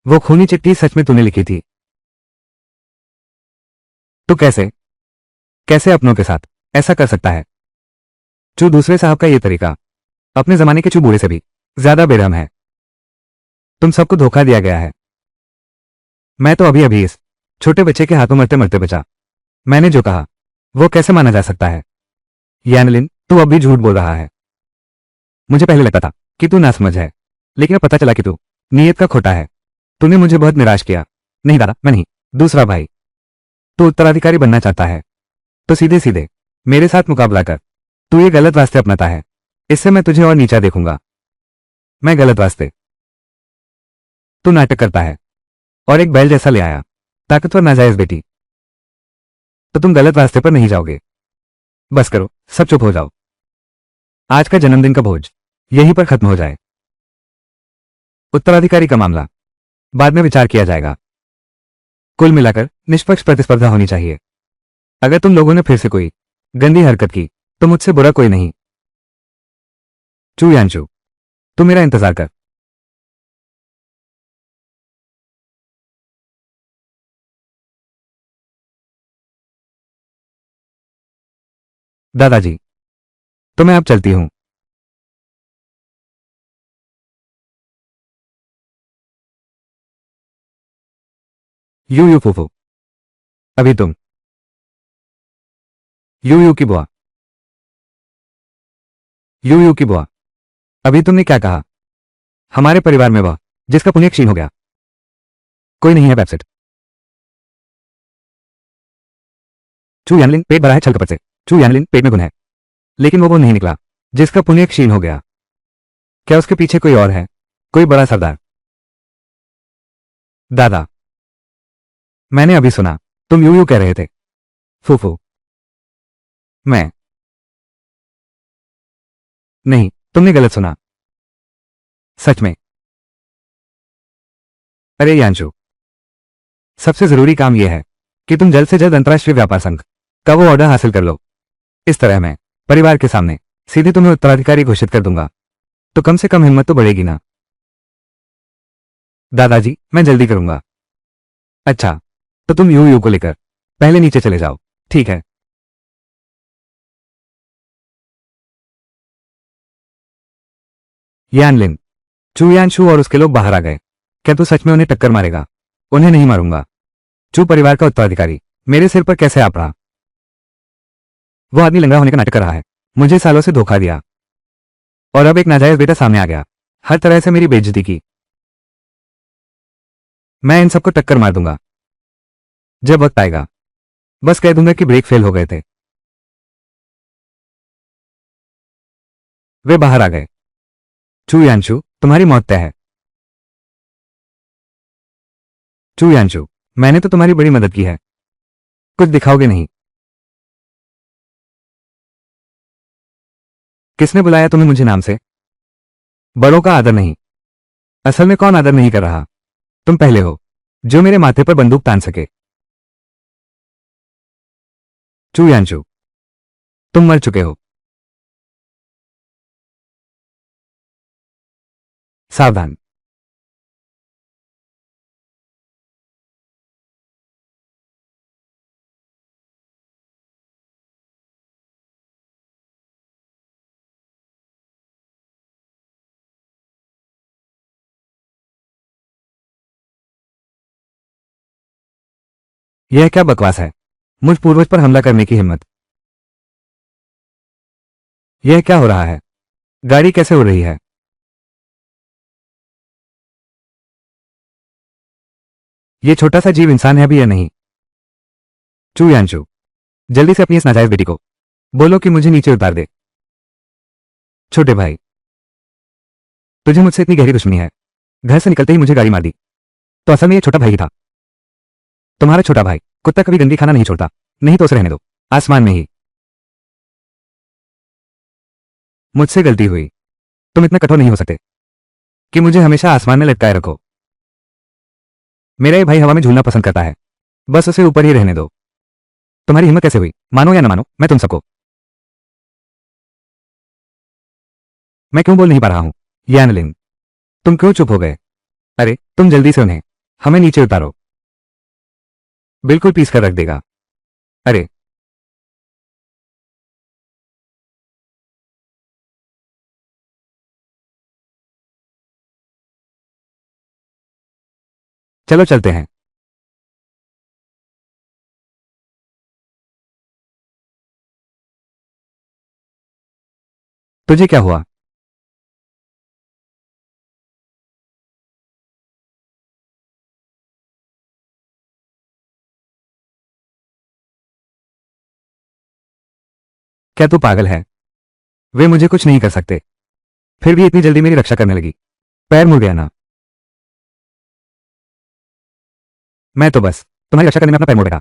वो खूनी चिट्ठी सच में तूने लिखी थी? तो कैसे कैसे अपनों के साथ ऐसा कर सकता है? चू दूसरे साहब का ये तरीका अपने जमाने के चू बूढ़े से भी ज्यादा बेरहम है। तुम सबको धोखा दिया गया है। मैं तो अभी अभी इस छोटे बच्चे के हाथों मरते मरते बचा। मैंने जो कहा वो कैसे माना जा सकता है? यानलिन, तू अब भी झूठ बोल रहा है। मुझे पहले लगता था कि तू नासमझ है, लेकिन अब पता चला कि तू नीयत का खोटा है। तूने मुझे बहुत निराश किया। नहीं दादा, मैं नहीं। दूसरा भाई, तू उत्तराधिकारी बनना चाहता है तो सीधे सीधे मेरे साथ मुकाबला कर। तू ये गलत रास्ते अपनाता है, इससे मैं तुझे और नीचा देखूंगा। मैं गलत रास्ते? तू नाटक करता है और एक बैल जैसा ले आया, ताकतवर नाजायज बेटी। तो तुम गलत रास्ते पर नहीं जाओगे। बस करो, सब चुप हो जाओ। आज का जन्मदिन का भोज यहीं पर खत्म हो जाए। उत्तराधिकारी का मामला बाद में विचार किया जाएगा। कुल मिलाकर निष्पक्ष प्रतिस्पर्धा होनी चाहिए। अगर तुम लोगों ने फिर से कोई गंदी हरकत की तो मुझसे बुरा कोई नहीं। चू यानचू, तू मेरा इंतजार कर। दादाजी, तो मैं अब चलती हूं। यू यू फूफू। अभी तुम यू यू की बुआ। यू यू की बुआ, अभी तुमने क्या कहा? हमारे परिवार में वह जिसका पुण्य क्षीण हो गया कोई नहीं है वेबसाइट। चू यानलिन, पेट भरा है छल कपट से। चू यानलिन, पेट में गुन है, लेकिन वो नहीं निकला जिसका पुण्य क्षीण हो गया। क्या उसके पीछे कोई और है? कोई बड़ा सरदार? दादा, मैंने अभी सुना तुम यूं यूं कह रहे थे। फूफू, मैं नहीं, तुमने गलत सुना। सच में। अरे यांशु, सबसे जरूरी काम यह है कि तुम जल्द से जल्द अंतर्राष्ट्रीय व्यापार संघ का वो ऑर्डर हासिल कर लो। इस तरह मैं परिवार के सामने सीधे तुम्हें उत्तराधिकारी घोषित कर दूंगा, तो कम से कम हिम्मत तो बढ़ेगी ना। दादाजी, मैं जल्दी करूंगा। अच्छा, तो तुम यू यू को लेकर पहले नीचे चले जाओ, ठीक है? यानलिन, चू यानशु और उसके लोग बाहर आ गए। क्या तू सच में उन्हें टक्कर मारेगा? उन्हें नहीं मारूंगा। चू परिवार का उत्तराधिकारी मेरे सिर पर कैसे आ पड़ा? वो आदमी लंगड़ा होने का नाटक कर रहा है। मुझे सालों से धोखा दिया और अब एक नाजायज बेटा सामने आ गया, हर तरह से मेरी बेइज्जती की। मैं इन सबको टक्कर मार दूंगा जब वक्त आएगा। बस कह दूंगा कि ब्रेक फेल हो गए थे। वे बाहर आ गए। चू यानचू, तुम्हारी मौत तय है। चू यानचू, मैंने तो तुम्हारी बड़ी मदद की है, कुछ दिखाओगे नहीं? किसने बुलाया तुम्हें मुझे नाम से? बड़ों का आदर नहीं। असल में कौन आदर नहीं कर रहा? तुम पहले हो जो मेरे माथे पर बंदूक तान सके। चू यानचू, तुम मर चुके हो। सावधान। यह क्या बकवास है? मुझ पूर्वज पर हमला करने की हिम्मत? यह क्या हो रहा है? गाड़ी कैसे उड़ रही है? यह छोटा सा जीव इंसान है भी या नहीं? चू यानचू, जल्दी से अपनी इस नाजायज बेटी को बोलो कि मुझे नीचे उतार दे। छोटे भाई, तुझे मुझसे इतनी गहरी दुश्मनी है, घर से निकलते ही मुझे गाड़ी मार दी, तो असल में ये छोटा भाई ही था। तुम्हारा छोटा भाई कुत्ता कभी गंदी खाना नहीं छोड़ता, नहीं तो उसे रहने दो, आसमान में ही। मुझसे गलती हुई। तुम इतना कठोर नहीं हो सकते कि मुझे हमेशा आसमान में लटकाए रखो। मेरा ये भाई हवा में झूलना पसंद करता है, बस उसे ऊपर ही रहने दो। तुम्हारी हिम्मत कैसे हुई? मानो या ना मानो, मैं तुम सबको। मैं क्यों बोल नहीं पा रहा हूं? यानलिन, तुम क्यों चुप हो गए? अरे तुम जल्दी से उन्हें हमें नीचे उतारो। बिल्कुल पीस कर रख देगा। अरे चलो चलते हैं। तुझे क्या हुआ? क्या तू पागल है? वे मुझे कुछ नहीं कर सकते, फिर भी इतनी जल्दी मेरी रक्षा करने लगी। पैर मुड़ गया ना? मैं तो बस तुम्हारी रक्षा करने में अपना पैर मोड़ बैठा।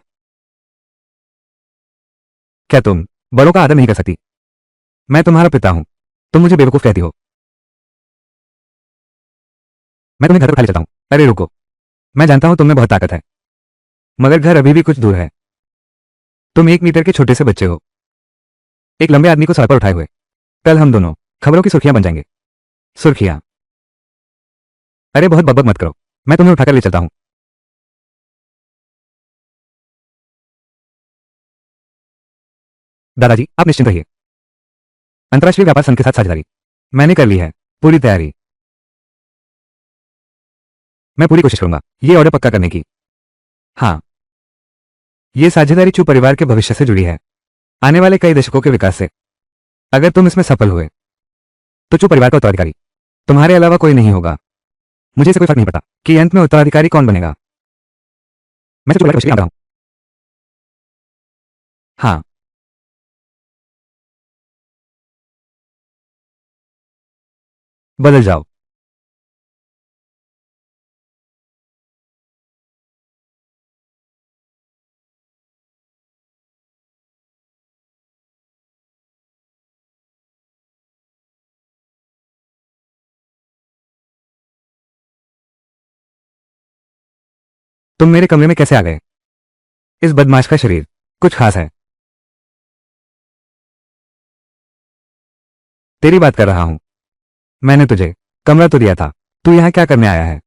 क्या तुम बड़ों का आदर नहीं कर सकती? मैं तुम्हारा पिता हूं, तुम मुझे बेवकूफ कहती हो। मैं तुम्हें घर पर खा ले चलता हूं। अरे रुको, मैं जानता हूं तुम में बहुत ताकत है, मगर घर अभी भी कुछ दूर है। तुम 1 मीटर के छोटे से बच्चे हो, एक लंबे आदमी को सर पर उठाए हुए। कल हम दोनों खबरों की सुर्खियां बन जाएंगे। सुर्खियां? अरे बहुत बकबक मत करो, मैं तुम्हें उठाकर ले चलता हूं। दादाजी आप निश्चिंत रहिए। अंतर्राष्ट्रीय व्यापार संघ के साथ साझेदारी मैंने कर ली है, पूरी तैयारी। मैं पूरी कोशिश करूंगा ये ऑर्डर पक्का करने की। हाँ, ये साझेदारी चू परिवार के भविष्य से जुड़ी है, आने वाले कई दशकों के विकास से। अगर तुम इसमें सफल हुए तो चू परिवार का उत्तराधिकारी तुम्हारे अलावा कोई नहीं होगा। मुझे इसे कोई फर्क नहीं पड़ता कि अंत में उत्तराधिकारी कौन बनेगा। मैं तो चू परिवार के भविष्य के लिए आंट रहा हूं। हाँ, बदल जाओ। तुम मेरे कमरे में कैसे आ गए? इस बदमाश का शरीर कुछ खास है। तेरी बात कर रहा हूं। मैंने तुझे कमरा तो दिया था, तू यहां क्या करने आया है?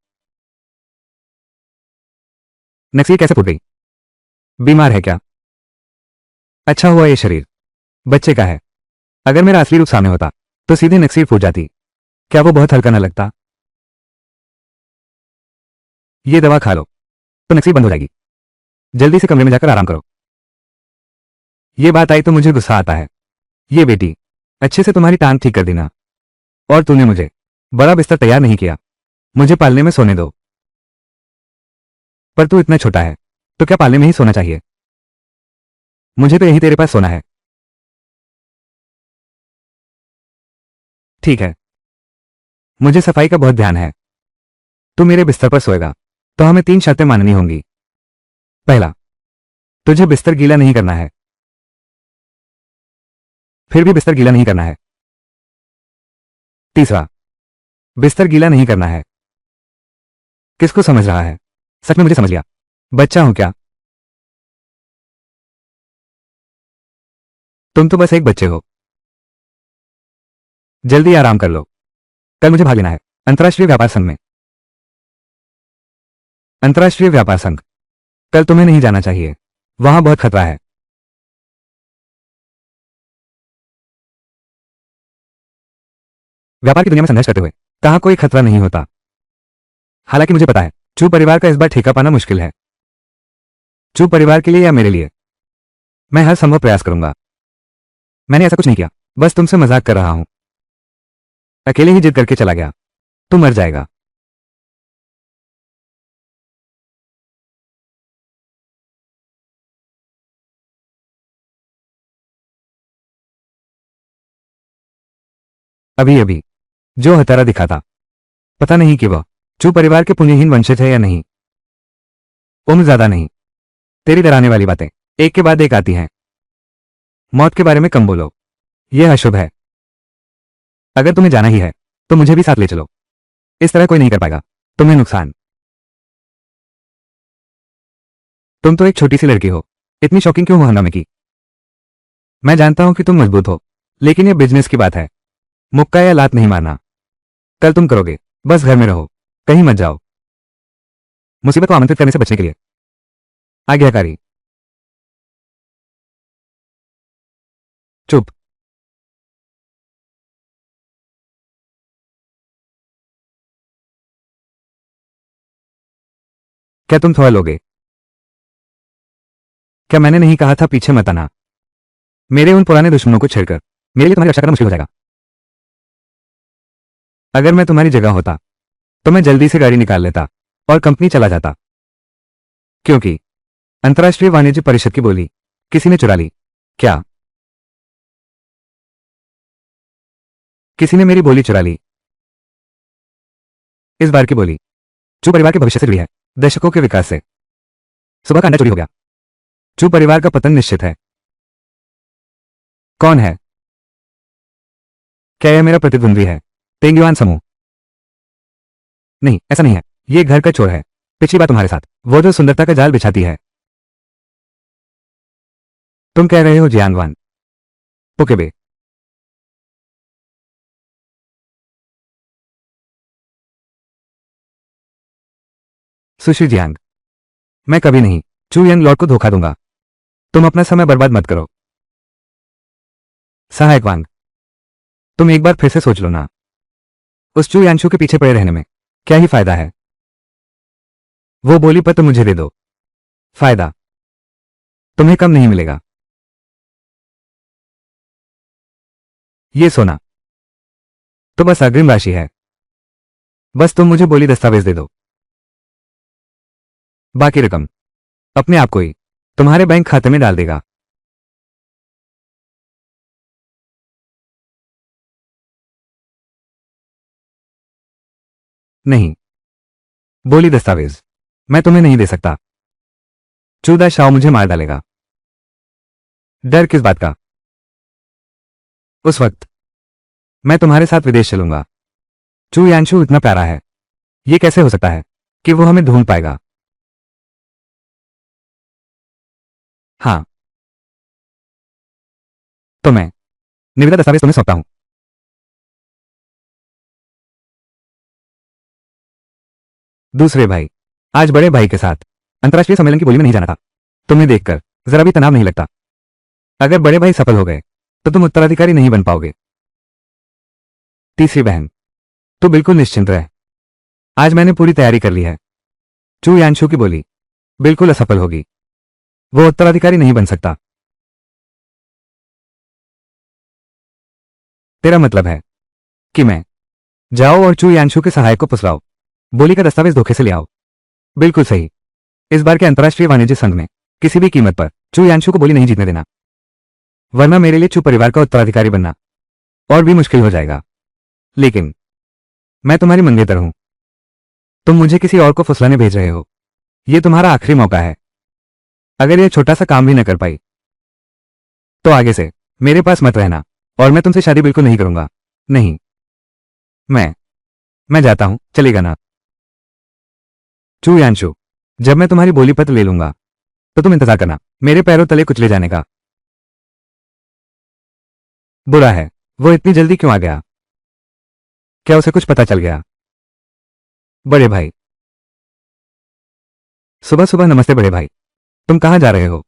नक्सीर कैसे फूट गई? बीमार है क्या? अच्छा हुआ ये शरीर बच्चे का है। अगर मेरा असली रूप सामने होता तो सीधे नक्सीर फूट जाती। क्या वो बहुत हल्का न लगता? ये दवा खा लो। तो नक्सी बंद हो जाएगी। जल्दी से कमरे में जाकर आराम करो। ये बात आई तो मुझे गुस्सा आता है। ये बेटी, अच्छे से तुम्हारी टांग ठीक कर देना। और तूने मुझे बड़ा बिस्तर तैयार नहीं किया। मुझे पालने में सोने दो। पर तू इतना छोटा है तो क्या पालने में ही सोना चाहिए? मुझे तो यहीं तेरे पास सोना है। ठीक है, मुझे सफाई का बहुत ध्यान है। तू मेरे बिस्तर पर सोएगा तो हमें 3 शर्तें माननी होंगी। पहला, तुझे बिस्तर गीला नहीं करना है। फिर भी बिस्तर गीला नहीं करना है। तीसरा, बिस्तर गीला नहीं करना है। किसको समझ रहा है? सच में मुझे समझ लिया। बच्चा हूं क्या? तुम तो बस एक बच्चे हो। जल्दी आराम कर लो। कल मुझे भाग लेना है अंतर्राष्ट्रीय व्यापार संघ में। अंतर्राष्ट्रीय व्यापार संघ? कल तुम्हें नहीं जाना चाहिए, वहां बहुत खतरा है। व्यापार की दुनिया में संघर्ष करते हुए कहां कोई खतरा नहीं होता। हालांकि मुझे पता है चू परिवार का इस बार ठेका पाना मुश्किल है। चू परिवार के लिए या मेरे लिए, मैं हर संभव प्रयास करूंगा। मैंने ऐसा कुछ नहीं किया, बस तुमसे मजाक कर रहा हूं। अकेले ही जिद करके चला गया। तू मर जाएगा। अभी अभी जो हतारा दिखा था, पता नहीं कि वह चू परिवार के पुण्यहीन वंशज है या नहीं। उम्र ज्यादा नहीं। तेरी डराने वाली बातें एक के बाद एक आती हैं। मौत के बारे में कम बोलो, यह अशुभ है। अगर तुम्हें जाना ही है तो मुझे भी साथ ले चलो। इस तरह कोई नहीं कर पाएगा तुम्हें नुकसान। तुम तो एक छोटी सी लड़की हो, इतनी शॉकिंग क्यों हो हंगामे की? मैं जानता हूं कि तुम मजबूत हो, लेकिन यह बिजनेस की बात है। मुक्का या लात नहीं मारना। कल तुम करोगे, बस घर में रहो, कहीं मत जाओ। मुसीबत को आमंत्रित करने से बचने के लिए। आज्ञाकारी। चुप। क्या तुम थोड़ा लोगे? क्या मैंने नहीं कहा था पीछे मत आना? मेरे उन पुराने दुश्मनों को छेड़कर मेरे लिए तुम्हारी रक्षा करना मुश्किल हो जाएगा। अगर मैं तुम्हारी जगह होता तो मैं जल्दी से गाड़ी निकाल लेता और कंपनी चला जाता। क्योंकि अंतर्राष्ट्रीय वाणिज्य परिषद की बोली किसी ने चुरा ली। क्या किसी ने मेरी बोली चुरा ली? इस बार की बोली चू परिवार के भविष्य से जुड़ी है, दशकों के विकास से। सुबह का अंडा चोरी हो गया। चू परिवार का पतन निश्चित है। कौन है? क्या यह मेरा प्रतिद्वंद्वी है? तेंगुआन समूह? नहीं, ऐसा नहीं है। ये घर का चोर है। पिछली बार तुम्हारे साथ वो जो सुंदरता का जाल बिछाती है। तुम कह रहे हो जियांगवान? पुकेबे? Sushi Jiang? मैं कभी नहीं चू यंग लॉर्ड को धोखा दूंगा। तुम अपना समय बर्बाद मत करो। सहायक वांग, तुम एक बार फिर से सोच लो ना। उस चू यांशु के पीछे पड़े रहने में क्या ही फायदा है? वो बोली पत्र मुझे दे दो। फायदा तुम्हें कम नहीं मिलेगा। ये सोना तो बस अग्रिम राशि है। बस तुम मुझे बोली दस्तावेज दे दो। बाकी रकम अपने आप को ही तुम्हारे बैंक खाते में डाल देगा। नहीं, बोली दस्तावेज मैं तुम्हें नहीं दे सकता। चूदा शाह मुझे मार डालेगा। डर किस बात का? उस वक्त मैं तुम्हारे साथ विदेश चलूंगा। चू यांशु इतना प्यारा है, यह कैसे हो सकता है कि वो हमें ढूंढ पाएगा? हाँ, तो मैं निविदा दस्तावेज तुम्हें सौंपता हूं। दूसरे भाई, आज बड़े भाई के साथ अंतर्राष्ट्रीय सम्मेलन की बोली में नहीं जाना था। तुम्हें देखकर जरा भी तनाव नहीं लगता? अगर बड़े भाई सफल हो गए तो तुम उत्तराधिकारी नहीं बन पाओगे। तीसरी बहन, तो बिल्कुल निश्चिंत रह। आज मैंने पूरी तैयारी कर ली है। चू यांशु की बोली बिल्कुल असफल होगी। वो उत्तराधिकारी नहीं बन सकता। तेरा मतलब है कि मैं जाओ और चू यानशु के सहायक को फुसलाओ, बोली का दस्तावेज धोखे से ले आओ। बिल्कुल सही। इस बार के अंतर्राष्ट्रीय वाणिज्य संघ में किसी भी कीमत पर चू यानशु को बोली नहीं जीतने देना, वरना मेरे लिए चू परिवार का उत्तराधिकारी बनना और भी मुश्किल हो जाएगा। लेकिन मैं तुम्हारी मंगेतर हूं। तुम मुझे किसी और को फुसलाने भेज रहे हो। यह तुम्हारा आखिरी मौका है। अगर यह छोटा सा काम भी न कर पाई तो आगे से मेरे पास मत रहना, और मैं तुमसे शादी बिल्कुल नहीं करूंगा। नहीं, मैं जाता हूं, चलेगा ना? चू यानशु, जब मैं तुम्हारी बोली पत्र ले लूंगा तो तुम इंतजार करना मेरे पैरों तले कुचले जाने का। बुरा है, वो इतनी जल्दी क्यों आ गया? क्या उसे कुछ पता चल गया? बड़े भाई, सुबह सुबह नमस्ते बड़े भाई, तुम कहां जा रहे हो?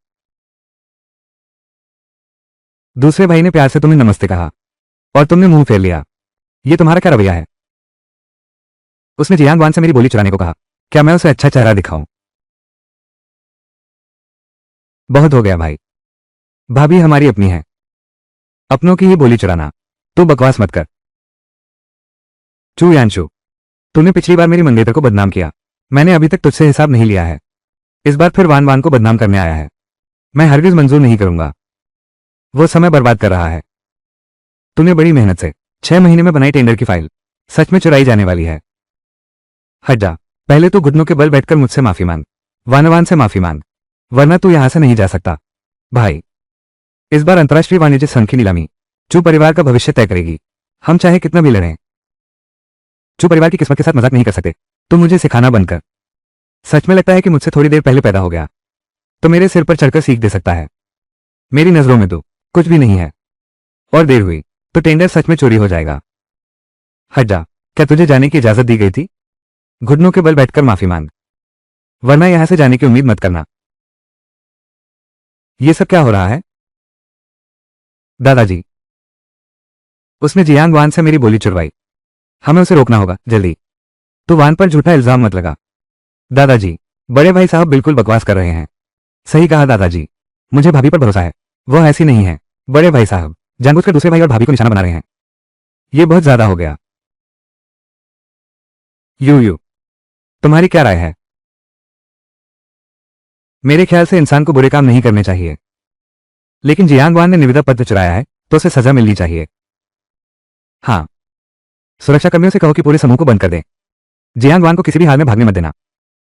दूसरे भाई ने प्यार से तुम्हें नमस्ते कहा और तुमने मुंह फेर लिया। ये तुम्हारा क्या रवैया है? उसने जियांग वान से मेरी बोली चुराने को कहा। क्या मैं उसे अच्छा चेहरा दिखाऊं? बहुत हो गया भाई, भाभी हमारी अपनी है, अपनों की ही बोली चुराना। तू बकवास मत कर। चू यानशु, तूने पिछली बार मेरी मंगेतर को बदनाम किया। मैंने अभी तक तुझसे हिसाब नहीं लिया है। इस बार फिर वान वान को बदनाम करने आया है। मैं हरगिज मंजूर नहीं करूंगा। वो समय बर्बाद कर रहा है। तूने बड़ी मेहनत से 6 महीने में बनाई टेंडर की फाइल सच में चुराई जाने वाली है। हट जा, पहले तू घुटनों के बल बैठकर मुझसे माफी मांग, वानवान से माफी मांग, वरना तू यहां से नहीं जा सकता। भाई, इस बार अंतर्राष्ट्रीय वाणिज्य संघ की नीलामी चू परिवार का भविष्य तय करेगी। हम चाहे कितना भी लड़ें, चू परिवार की किस्मत के साथ मजाक नहीं कर सकते। तुम मुझे सिखाना बंद कर। सच में लगता है कि मुझसे थोड़ी देर पहले पैदा हो गया तो मेरे सिर पर चढ़कर सीख दे सकता है। मेरी नजरों में तो कुछ भी नहीं है, और देर हुई तो टेंडर सच में चोरी हो जाएगा। हट जा। क्या तुझे जाने की इजाजत दी गई थी? घुटनों के बल बैठकर माफी मांग, वरना यहां से जाने की उम्मीद मत करना। यह सब क्या हो रहा है? दादाजी, उसने जियांग वान से मेरी बोली चुरवाई। हमें उसे रोकना होगा, जल्दी। तू वान पर झूठा इल्जाम मत लगा। दादाजी, बड़े भाई साहब बिल्कुल बकवास कर रहे हैं। सही कहा दादाजी, मुझे भाभी पर भरोसा है। वो ऐसी नहीं है। बड़े भाई साहब जानबूझकर दूसरे भाई और भाभी को निशाना बना रहे हैं। ये बहुत ज्यादा हो गया। यू तुम्हारी क्या राय है? मेरे ख्याल से इंसान को बुरे काम नहीं करने चाहिए, लेकिन जियांग वान ने निविदा पत्र चुराया है तो उसे सजा मिलनी चाहिए। हाँ, सुरक्षाकर्मियों से कहो कि पूरे समूह को बंद कर दें। जियांग वान को किसी भी हाल में भागने मत देना।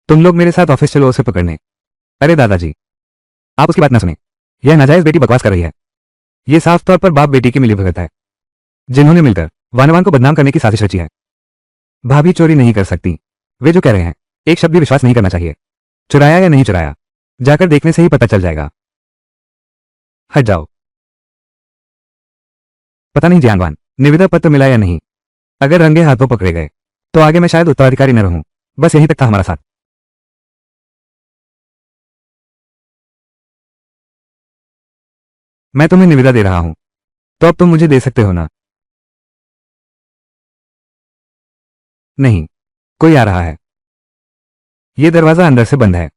तुम लोग मेरे साथ ऑफिस चलो उसे पकड़ने। अरे दादाजी, आप उसकी बात ना सुने। यह नाजायज बेटी बकवास कर रही है। यह साफ तौर पर बाप बेटी की मिलीभगत है, जिन्होंने मिलकर वानवान को बदनाम करने की साजिश रची है। भाभी चोरी नहीं कर सकती। वे जो कह रहे हैं, एक शब्द भी विश्वास नहीं करना चाहिए। चुराया या नहीं चुराया, जाकर देखने से ही पता चल जाएगा। हट जाओ। पता नहीं जियांगवान, निविदा पत्र मिला या नहीं। अगर रंगे हाथों पकड़े गए तो आगे मैं शायद उत्तराधिकारी न रहूं। बस यहीं तक था हमारा साथ। मैं तुम्हें निविदा दे रहा हूं, तो अब तुम मुझे दे सकते हो ना? नहीं, कोई आ रहा है। यह दरवाजा अंदर से बंद है।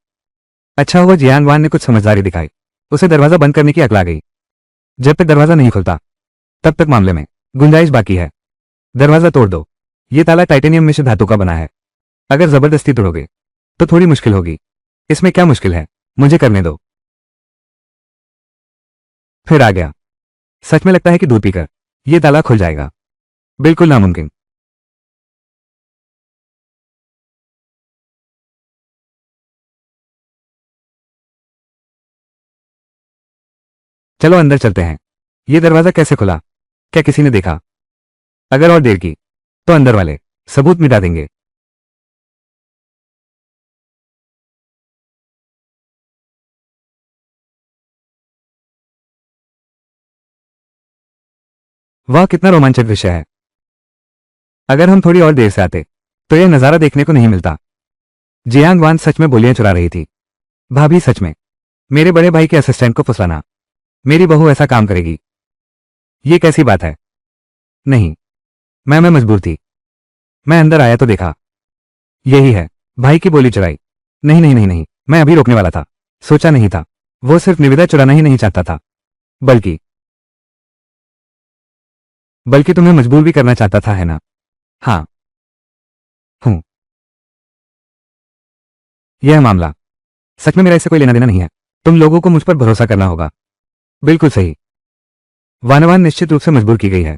अच्छा हुआ जियांगवान ने कुछ समझदारी दिखाई। उसे दरवाजा बंद करने की अक्ल आ गई। जब तक दरवाजा नहीं खुलता तब तक मामले में गुंजाइश बाकी है। दरवाजा तोड़ दो। यह ताला टाइटेनियम मिश्र धातु का बना है। अगर जबरदस्ती तोड़ोगे तो थोड़ी मुश्किल होगी। इसमें क्या मुश्किल है, मुझे करने दो। फिर आ गया। सच में लगता है कि दूध पीकर यह ताला खुल जाएगा। बिल्कुल नामुमकिन। चलो अंदर चलते हैं। यह दरवाजा कैसे खुला? क्या किसी ने देखा? अगर और देर की तो अंदर वाले सबूत मिटा देंगे। वह कितना रोमांचक विषय है। अगर हम थोड़ी और देर से आते तो यह नजारा देखने को नहीं मिलता। जियांग वान सच में बोलियां चुरा रही थी। भाभी, सच में मेरे बड़े भाई के असिस्टेंट को फुसलाना। मेरी बहू ऐसा काम करेगी? ये कैसी बात है? नहीं, मैं मजबूर थी। मैं अंदर आया तो देखा यही है, भाई की बोली चुराई। नहीं नहीं नहीं नहीं, मैं अभी रोकने वाला था, सोचा नहीं था। वो सिर्फ निविदा चुराना ही नहीं चाहता था, बल्कि बल्कि तुम्हें मजबूर भी करना चाहता था, है ना? हाँ। हूं। यह मामला सच में मेरा इससे कोई लेना देना नहीं है। तुम लोगों को मुझ पर भरोसा करना होगा। बिल्कुल सही। वानवान निश्चित रूप से मजबूर की गई है।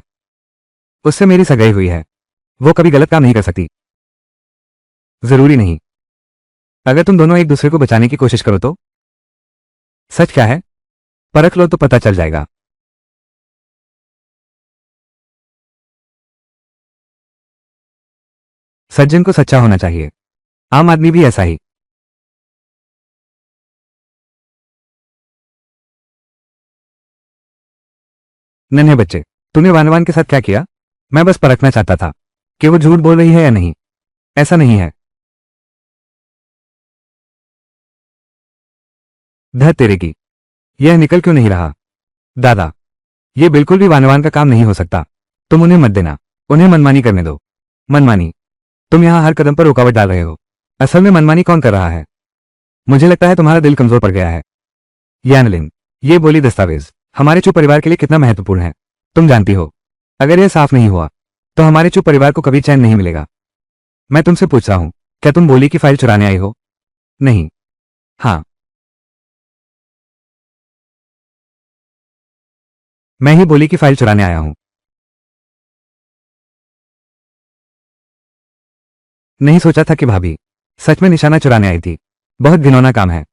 उससे मेरी सगाई हुई है। वो कभी गलत काम नहीं कर सकती। जरूरी नहीं। अगर तुम दोनों एक दूसरे को बचाने की कोशिश करो तो? सच क्या है, परख लो तो पता चल जाएगा। सज्जन को सच्चा होना चाहिए, आम आदमी भी ऐसा ही। नन्हे बच्चे, तूने वानवान के साथ क्या किया? मैं बस परखना चाहता था कि वो झूठ बोल रही है या नहीं। ऐसा नहीं है। धत तेरे की, यह निकल क्यों नहीं रहा? दादा, यह बिल्कुल भी वानवान का काम नहीं हो सकता। तुम उन्हें मत देना। उन्हें मनमानी करने दो। मनमानी? तुम यहां हर कदम पर रुकावट डाल रहे हो। असल में मनमानी कौन कर रहा है? मुझे लगता है तुम्हारा दिल कमजोर पड़ गया है। यानलिन, ये बोली दस्तावेज हमारे चू परिवार के लिए कितना महत्वपूर्ण है, तुम जानती हो। अगर यह साफ नहीं हुआ तो हमारे चू परिवार को कभी चैन नहीं मिलेगा। मैं तुमसे पूछ रहा हूं, क्या तुम बोली की फाइल चुराने आई हो? नहीं। हाँ। मैं ही बोली की फाइल चुराने आया हूं। नहीं सोचा था कि भाभी सच में निशाना चुराने आई थी। बहुत घिनौना काम है।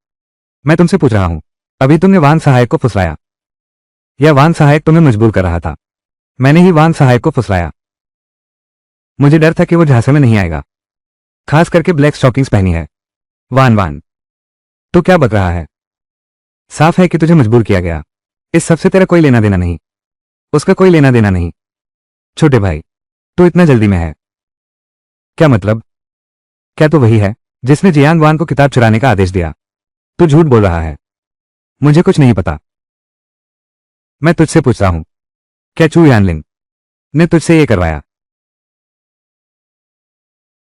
मैं तुमसे पूछ रहा हूं, अभी तुमने वान सहायक को फुसलाया या वान सहायक तुम्हें मजबूर कर रहा था? मैंने ही वान सहायक को फुसलाया। मुझे डर था कि वो झांसे में नहीं आएगा, खास करके ब्लैक स्टॉकिंग्स पहनी है। वान वान, तो क्या बक रहा है? साफ है कि तुझे मजबूर किया गया। इस सबसे तेरा कोई लेना देना नहीं। उसका कोई लेना देना नहीं। छोटे भाई, तू इतना जल्दी में है? क्या मतलब? क्या तू वही है जिसने जियान वान को किताब चुराने का आदेश दिया? तू झूठ बोल रहा है। मुझे कुछ नहीं पता। मैं तुझसे पूछ रहा हूं, क्या चू यानलिन ने तुझसे ये करवाया?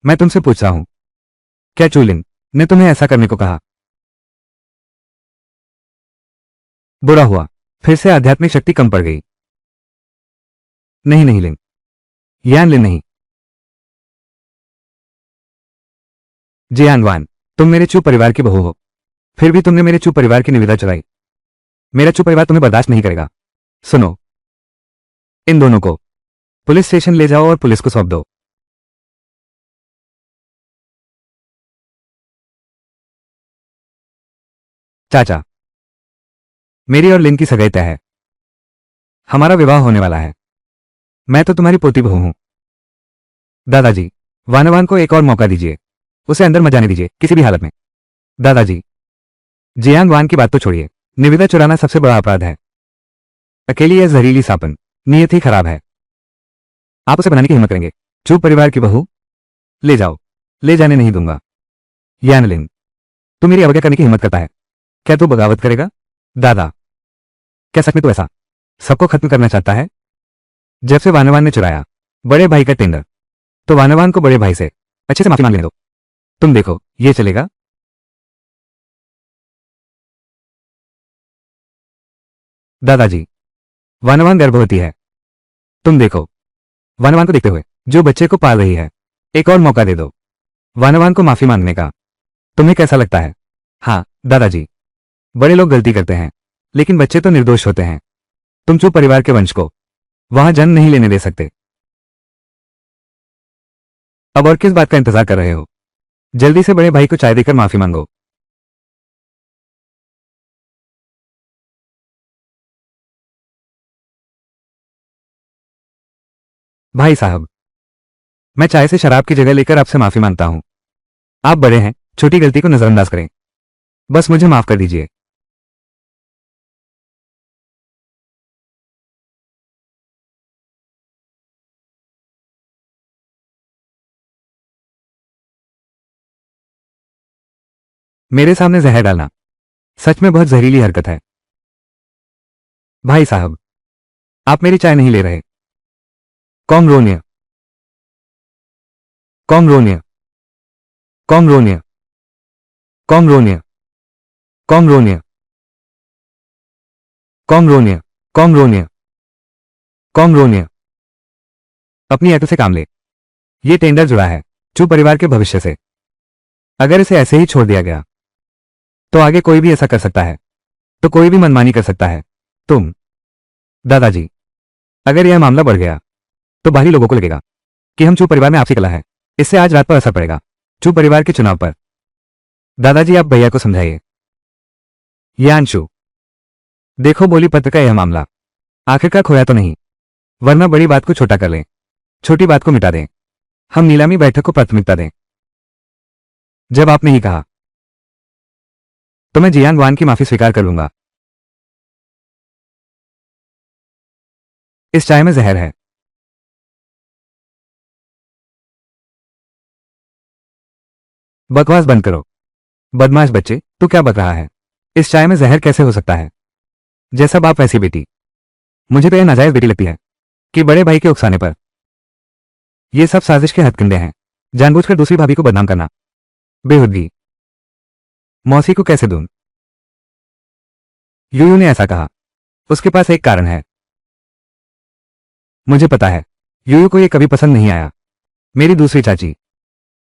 मैं तुमसे पूछ रहा हूं, क्या चूलिन ने तुम्हें ऐसा करने को कहा? बुरा हुआ, फिर से आध्यात्मिक शक्ति कम पड़ गई। नहीं नहीं लिन, यानलिन नहीं। जियान वान, तुम मेरे चू परिवार की बहू हो, फिर भी तुमने मेरे चू परिवार की निविदा चुराई। मेरा चू परिवार तुम्हें बर्दाश्त नहीं करेगा। सुनो, इन दोनों को पुलिस स्टेशन ले जाओ और पुलिस को सौंप दो। चाचा, मेरी और लिन की सगाई तय है। हमारा विवाह होने वाला है। मैं तो तुम्हारी पोती बहू हूं। दादाजी, वानवान को एक और मौका दीजिए। उसे अंदर मत जाने दीजिए किसी भी हालत में। दादाजी, जियांग वान की बात तो छोड़िए, निविदा चुराना सबसे बड़ा अपराध है। अकेली यह जहरीली सापन नीयत ही खराब है। आप उसे बनाने की हिम्मत करेंगे? चुप परिवार की बहू, ले जाओ। ले जाने नहीं दूंगा। यानलिन, तू मेरी अवज्ञा करने की हिम्मत करता है? क्या तू बगावत करेगा? दादा, क्या सच में तू ऐसा सबको खत्म करना चाहता है? जब से वानवान ने चुराया बड़े भाई का टेंडर, तो वानवान को बड़े भाई से अच्छे से माफी मांग लेने दो। तुम देखो, ये चलेगा? दादाजी, वानवान गर्भवती है। तुम देखो, वानवान को देखते हुए जो बच्चे को पाल रही है, एक और मौका दे दो वानवान को माफी मांगने का। तुम्हें कैसा लगता है? हाँ दादाजी, बड़े लोग गलती करते हैं, लेकिन बच्चे तो निर्दोष होते हैं। तुम चुप परिवार के वंश को वहां जन्म नहीं लेने दे सकते। अब और किस बात का इंतजार कर रहे हो? जल्दी से बड़े भाई को चाय देकर माफी मांगो। भाई साहब, मैं चाय से शराब की जगह लेकर आपसे माफी मांगता हूं। आप बड़े हैं, छोटी गलती को नजरअंदाज करें। बस मुझे माफ कर दीजिए। मेरे सामने जहर डालना सच में बहुत जहरीली हरकत है। भाई साहब, आप मेरी चाय नहीं ले रहे। कॉन्ग्रोनिया, कॉन्ग्रोनिया, कॉन्ग्रोनिया, कॉन्ग्रोनिया। कॉमरोनिया, कॉमरोनिया, कॉमरोनिया, कॉमरोनिया। अपनी एटो से काम ले। ये टेंडर जुड़ा है चू परिवार के भविष्य से। अगर इसे ऐसे ही छोड़ दिया गया तो आगे कोई भी ऐसा कर सकता है, तो कोई भी मनमानी कर सकता है। तुम दादाजी, अगर यह मामला बढ़ गया तो बाहरी लोगों को लगेगा कि हम चू परिवार में आपसी कला है। इससे आज रात पर असर पड़ेगा चू परिवार के चुनाव पर। दादाजी, आप भैया को समझाइए। ये अंशु, देखो बोली पत्र का यह मामला आखिरकार खोया तो नहीं, वरना बड़ी बात को छोटा कर लें, छोटी बात को मिटा दें, हम नीलामी बैठक को प्राथमिकता दें। जब आपने ही कहा तो मैं जियान वान की माफी स्वीकार कर लूंगा। इस चाय में जहर है। बकवास बंद करो। बदमाश बच्चे, तू क्या बक रहा है? इस चाय में जहर कैसे हो सकता है? जैसा बाप वैसी बेटी। मुझे तो यह नाजायज बेटी लगती है कि बड़े भाई के उकसाने पर ये सब साजिश के हथकंडे हैं, जानबूझकर दूसरी भाभी को बदनाम करना, बेहुदगी। मौसी को कैसे दूं? यूयू ने ऐसा कहा। उसके पास एक कारण है। मुझे पता है, यूयू को यह कभी पसंद नहीं आया, मेरी दूसरी चाची।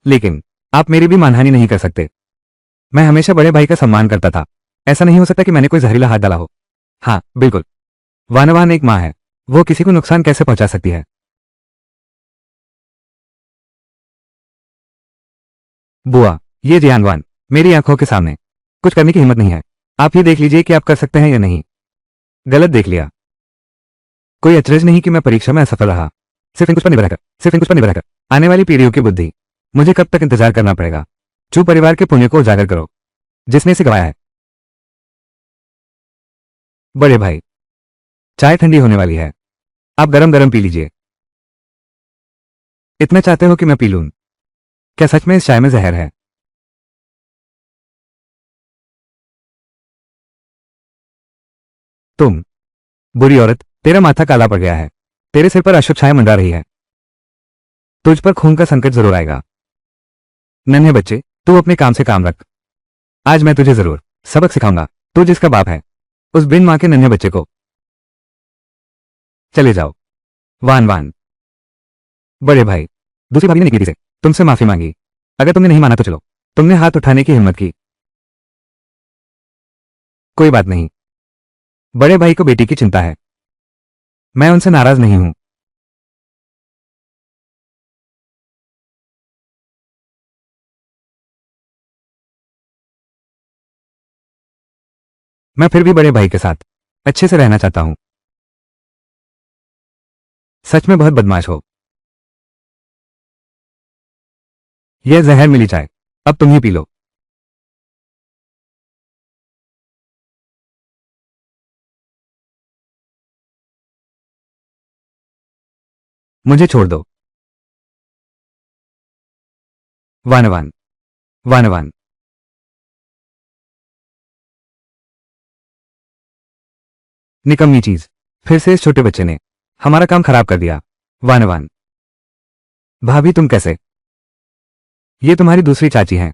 लेकिन आप मेरी भी मानहानि नहीं कर सकते। मैं हमेशा बड़े भाई का सम्मान करता था। ऐसा नहीं हो सकता कि मैंने कोई जहरीला हाथ डाला हो। हाँ, बिल्कुल। वानवान एक मां है, वो किसी को नुकसान कैसे पहुंचा सकती है? बुआ, ये जियानवान मेरी आंखों के सामने कुछ करने की हिम्मत नहीं है। आप ही देख लीजिए कि आप कर सकते हैं या नहीं। गलत देख लिया। कोई अचरज नहीं कि मैं परीक्षा में असफल रहा। सिर्फ इन कुछ पर निर्भर रहकर, सिर्फ इन कुछ पर निर्भर रहकर। आने वाली पीढ़ियों की बुद्धि, मुझे कब तक इंतजार करना पड़ेगा? चू परिवार के पुण्य को उजागर करो जिसने इसे गवाया है। बड़े भाई, चाय ठंडी होने वाली है, आप गरम गरम पी लीजिए। इतना चाहते हो कि मैं पी लूं? क्या सच में इस चाय में जहर है? तुम बुरी औरत, तेरा माथा काला पड़ गया है, तेरे सिर पर अशुभ छाया मंडरा रही है, तुझ पर खून का संकट जरूर आएगा। नन्हे बच्चे, तू अपने काम से काम रख। आज मैं तुझे जरूर सबक सिखाऊंगा। तू जिसका बाप है, उस बिन मां के नन्हे बच्चे को। चले जाओ। वान वान। बड़े भाई, दूसरी भाभी ने निकी से तुमसे माफी मांगी। अगर तुमने नहीं माना तो चलो, तुमने हाथ उठाने की हिम्मत की। कोई बात नहीं। बड़े भाई को बेटी की चिंता है, मैं उनसे नाराज नहीं हूं। मैं फिर भी बड़े भाई के साथ अच्छे से रहना चाहता हूं। सच में बहुत बदमाश हो। यह जहर मिली चाय, अब तुम ही पी लो। मुझे छोड़ दो। वानवान, वानवान। निकम्मी चीज, फिर से इस छोटे बच्चे ने हमारा काम खराब कर दिया। वानवान। भाभी, तुम कैसे? ये तुम्हारी दूसरी चाची हैं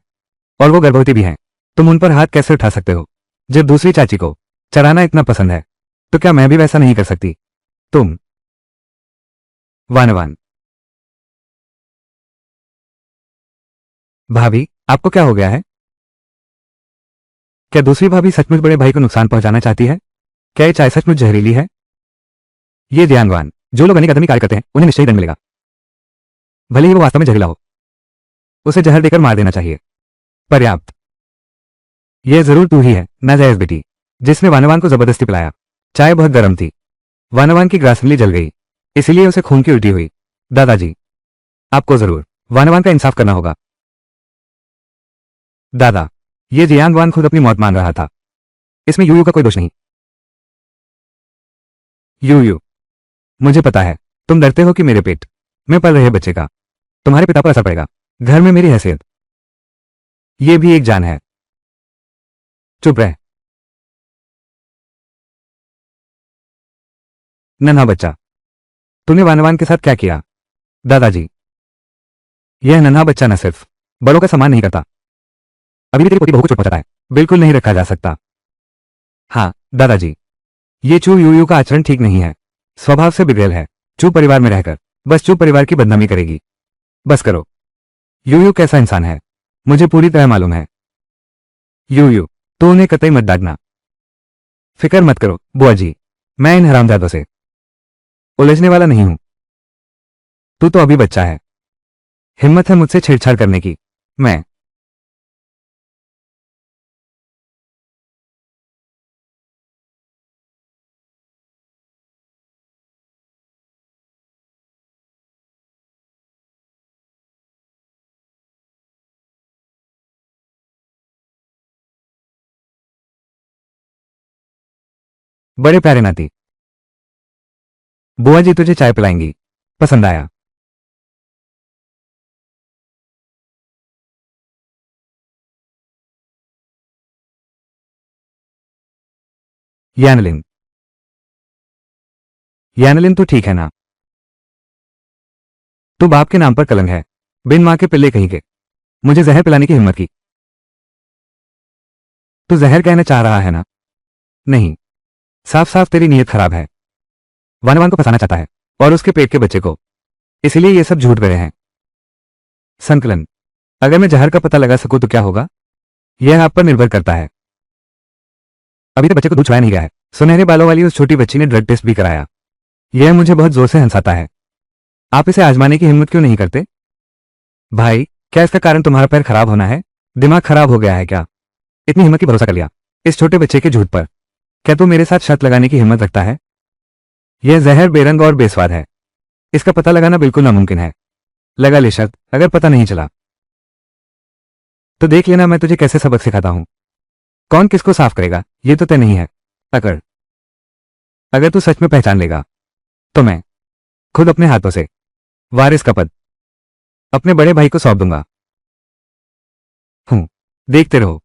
और वो गर्भवती भी हैं। तुम उन पर हाथ कैसे उठा सकते हो? जब दूसरी चाची को चराना इतना पसंद है तो क्या मैं भी वैसा नहीं कर सकती? तुम। वानवान। भाभी, आपको क्या हो गया है? क्या दूसरी भाभी सचमुच बड़े भाई को नुकसान पहुंचाना चाहती है? क्या ये चाय सचमुच जहरीली है? ये ध्यानवान, जो लोग अनेक आदमी कार्य करते हैं उन्हें निश्चय ही दंड मिलेगा, भले ही वो वास्तव में जहरीला हो। उसे जहर देकर मार देना चाहिए। पर्याप्त। यह जरूर तू ही है, नाजायज बेटी, जिसने वानवान को जबरदस्ती पिलाया। चाय बहुत गर्म थी, वानवान की ग्रासनली जल गई, इसलिए उसे खून की उल्टी हुई। दादाजी, आपको जरूर वानवान का इंसाफ करना होगा। दादा, ये जियांगवान खुद अपनी मौत मान रहा था, इसमें यूयू का कोई दोष नहीं। यूयू, मुझे पता है तुम डरते हो कि मेरे पेट में पल रहे बच्चे का तुम्हारे पिता पर असर पड़ेगा। घर में मेरी हैसियत, ये भी एक जान है। चुप रह, नन्हा बच्चा। तूने वानवान के साथ क्या किया? दादाजी, यह नन्हा बच्चा न सिर्फ बड़ों का सम्मान नहीं करता, अभी भी तेरी पोती बहू को चोट पहुंचाता है। बिल्कुल नहीं रखा जा सकता। हाँ दादाजी, ये चू यूयू का आचरण ठीक नहीं है। स्वभाव से बिगड़ेल है। चू परिवार में रहकर बस चू परिवार की बदनामी करेगी। बस करो। यूयू कैसा इंसान है मुझे पूरी तरह मालूम है। यूयू, तो उन्हें कतई मत डांटना। फिक्र मत करो बुआ जी, मैं इन हरामजादों से उलझने वाला नहीं हूं। तू तो अभी बच्चा है। हिम्मत है मुझसे छेड़छाड़ करने की। मैं बड़े प्यारे नाती। बुआ जी तुझे चाय पिलाएंगी। पसंद आया। यानलिन, यानलिन तू ठीक है ना? तू बाप के नाम पर कलंक है। बिन मां के पिल्ले कहीं के मुझे जहर पिलाने की हिम्मत की। तू जहर कहना चाह रहा है ना? नहीं, साफ साफ तेरी नीयत खराब है। वानवान को फंसाना चाहता है और उसके पेट के बच्चे को। इसलिए ये सब झूठ गए हैं। संकलन, अगर मैं जहर का पता लगा सकूं तो क्या होगा? यह आप पर निर्भर करता है। अभी तक बच्चे को दूध छुड़ाया नहीं गया है। सुनहरे बालों वाली उस छोटी बच्ची ने ड्रग टेस्ट भी कराया। यह मुझे बहुत जोर से हंसाता है। आप इसे आजमाने की हिम्मत क्यों नहीं करते? भाई, क्या इसका कारण तुम्हारा पैर खराब होना है? दिमाग खराब हो गया है क्या? इतनी हिम्मत की भरोसा कर लिया इस छोटे बच्चे के झूठ पर। क्या तू मेरे साथ शर्त लगाने की हिम्मत रखता है? यह जहर बेरंग और बेस्वाद है। इसका पता लगाना बिल्कुल नामुमकिन है। लगा ले शर्त, अगर पता नहीं चला तो देख लेना मैं तुझे कैसे सबक सिखाता हूं। कौन किसको साफ करेगा ये तो तय नहीं है। अगर अगर तू सच में पहचान लेगा तो मैं खुद अपने हाथों से वारिस का पद अपने बड़े भाई को सौंप दूंगा। हूं, देखते रहो।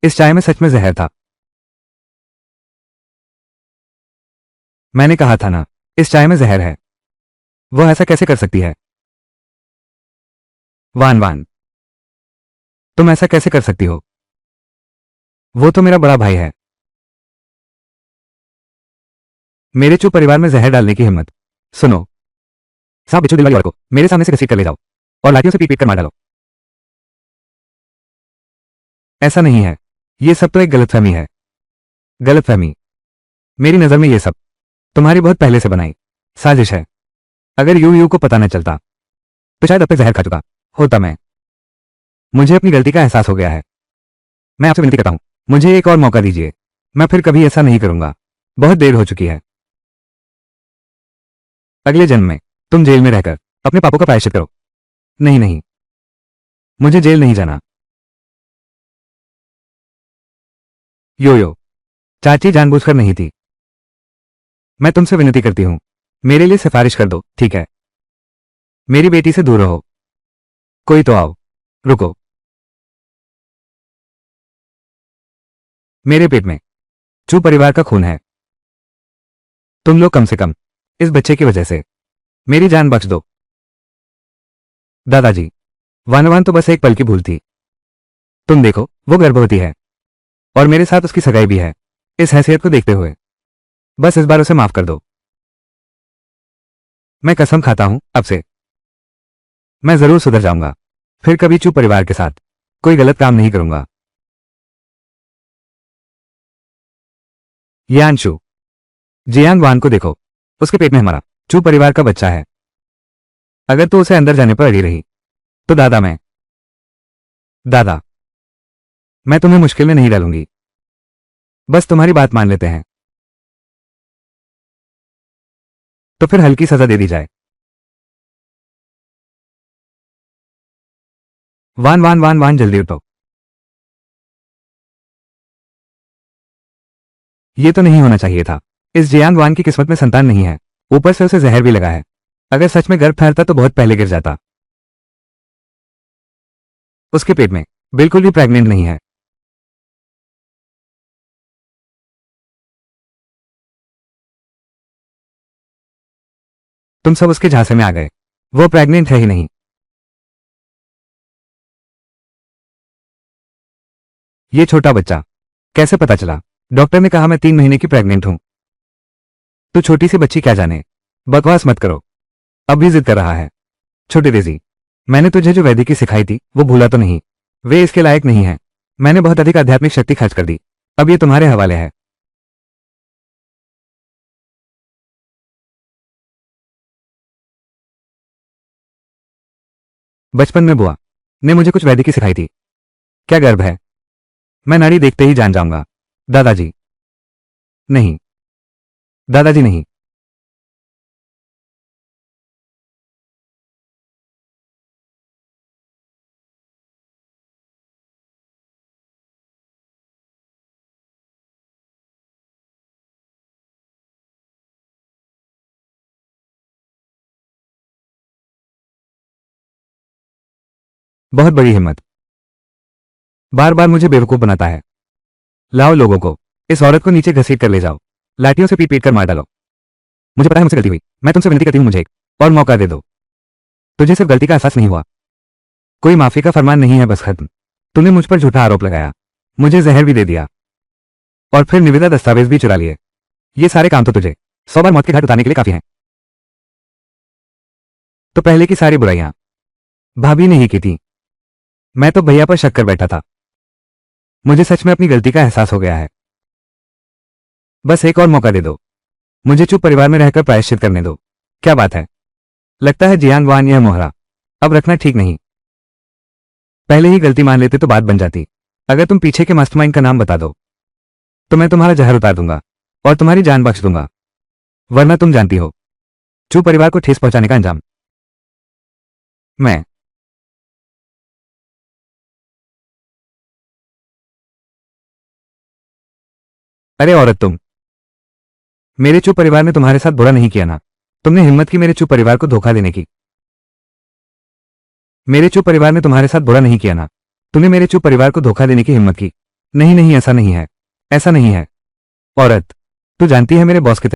इस चाय में सच में जहर था। मैंने कहा था ना, इस चाय में जहर है। वो ऐसा कैसे कर सकती है? वान वान, तुम ऐसा कैसे कर सकती हो? वो तो मेरा बड़ा भाई है। मेरे चू परिवार में जहर डालने की हिम्मत। सुनो, सांप बिच्छू दिल वाली औरत को मेरे सामने से घसीट कर ले जाओ और लाठियों से पीट पीट कर मार डालो। ऐसा नहीं है। ये सब तो एक गलतफहमी है। गलतफहमी? मेरी नजर में ये सब तुम्हारी बहुत पहले से बनाई साजिश है। अगर यू यू को पता न चलता तो शायद अब तक जहर खा चुका होता मैं। मुझे अपनी गलती का एहसास हो गया है। मैं आपसे विनती करता हूं, मुझे एक और मौका दीजिए। मैं फिर कभी ऐसा नहीं करूंगा। बहुत देर हो चुकी है। अगले जन्म में तुम जेल में रहकर अपने पापों का प्रायश्चित करो। नहीं नहीं, मुझे जेल नहीं जाना। यो यो, चाची जानबूझकर नहीं थी। मैं तुमसे विनती करती हूं, मेरे लिए सिफारिश कर दो, ठीक है? मेरी बेटी से दूर रहो। कोई तो आओ। रुको। मेरे पेट में चू परिवार का खून है। तुम लोग कम से कम इस बच्चे की वजह से मेरी जान बख्श दो। दादाजी, वानवान तो बस एक पल की भूल थी। तुम देखो, वो गर्भवती है और मेरे साथ उसकी सगाई भी है। इस हैसियत को देखते हुए बस इस बार उसे माफ कर दो। मैं कसम खाता हूं अब से मैं जरूर सुधर जाऊंगा। फिर कभी चू परिवार के साथ कोई गलत काम नहीं करूंगा। यानशु, जियांग वान को देखो। उसके पेट में हमारा चू परिवार का बच्चा है। अगर तू उसे अंदर जाने पर अड़ी रही तो दादा, मैं तुम्हें मुश्किल में नहीं डालूंगी। बस तुम्हारी बात मान लेते हैं तो फिर हल्की सजा दे दी जाए। वान वान वान वान, जल्दी उठो। ये तो नहीं होना चाहिए था। इस जियांग वान की किस्मत में संतान नहीं है। ऊपर से उसे जहर भी लगा है। अगर सच में गर्भ फैलता तो बहुत पहले गिर जाता। उसके पेट में बिल्कुल भी प्रेग्नेंट नहीं है। तुम सब उसके झांसे में आ गए। वो प्रेग्नेंट है ही नहीं। ये छोटा बच्चा कैसे पता चला? डॉक्टर ने कहा मैं 3 महीने की प्रेग्नेंट हूं। तू छोटी सी बच्ची क्या जाने। बकवास मत करो। अब भी जिद कर रहा है। छोटी तेजी, मैंने तुझे जो वैदिकी सिखाई थी वो भूला तो नहीं? वे इसके लायक नहीं है। मैंने बहुत अधिक आध्यात्मिक शक्ति खर्च कर दी। अब ये तुम्हारे हवाले है। बचपन में बुआ ने मुझे कुछ वैदिकी सिखाई थी। क्या गर्व है। मैं नाड़ी देखते ही जान जाऊंगा। दादाजी नहीं। दादाजी नहीं। बहुत बड़ी हिम्मत। बार बार मुझे बेवकूफ बनाता है। लाओ लोगों को, इस औरत को नीचे घसीट कर ले जाओ। लाठियों से पीट पीट कर मार डालो। मुझे पता है मुझसे गलती हुई। मैं तुमसे विनती करती हूँ मुझे एक और मौका दे दो। तुझे सिर्फ गलती का एहसास नहीं हुआ। कोई माफी का फरमान नहीं है, बस खत्म। तूने मुझ पर झूठा आरोप लगाया, मुझे जहर भी दे दिया और फिर निविदा दस्तावेज भी चुरा लिए। ये सारे काम तो तुझे 100 बार मौत के घाट उतारने के लिए काफी हैं। तो पहले की सारी बुराइयां भाभी ने ही की थी। मैं तो भैया पर शक कर बैठा था। मुझे सच में अपनी गलती का एहसास हो गया है। बस एक और मौका दे दो। मुझे चुप परिवार में रहकर प्रायश्चित करने दो। क्या बात है, लगता है जियांग वान यह मोहरा अब रखना ठीक नहीं। पहले ही गलती मान लेते तो बात बन जाती। अगर तुम पीछे के मास्टरमाइंड का नाम बता दो तो मैं तुम्हारा जहर उतार दूंगा और तुम्हारी जान बख्श दूंगा। वरना तुम जानती हो चू परिवार को ठेस पहुंचाने का अंजाम। मैं अरे औरत, तुम मेरे चू परिवार ने तुम्हारे साथ बुरा नहीं किया ना? तुमने हिम्मत की मेरे चू परिवार को धोखा देने की। मेरे चू परिवार ने तुम्हारे साथ बुरा नहीं किया ना? तुमने मेरे चू परिवार को धोखा देने की हिम्मत की। नहीं नहीं, ऐसा नहीं है, ऐसा नहीं है। औरत, तू जानती है मेरे बॉस कितने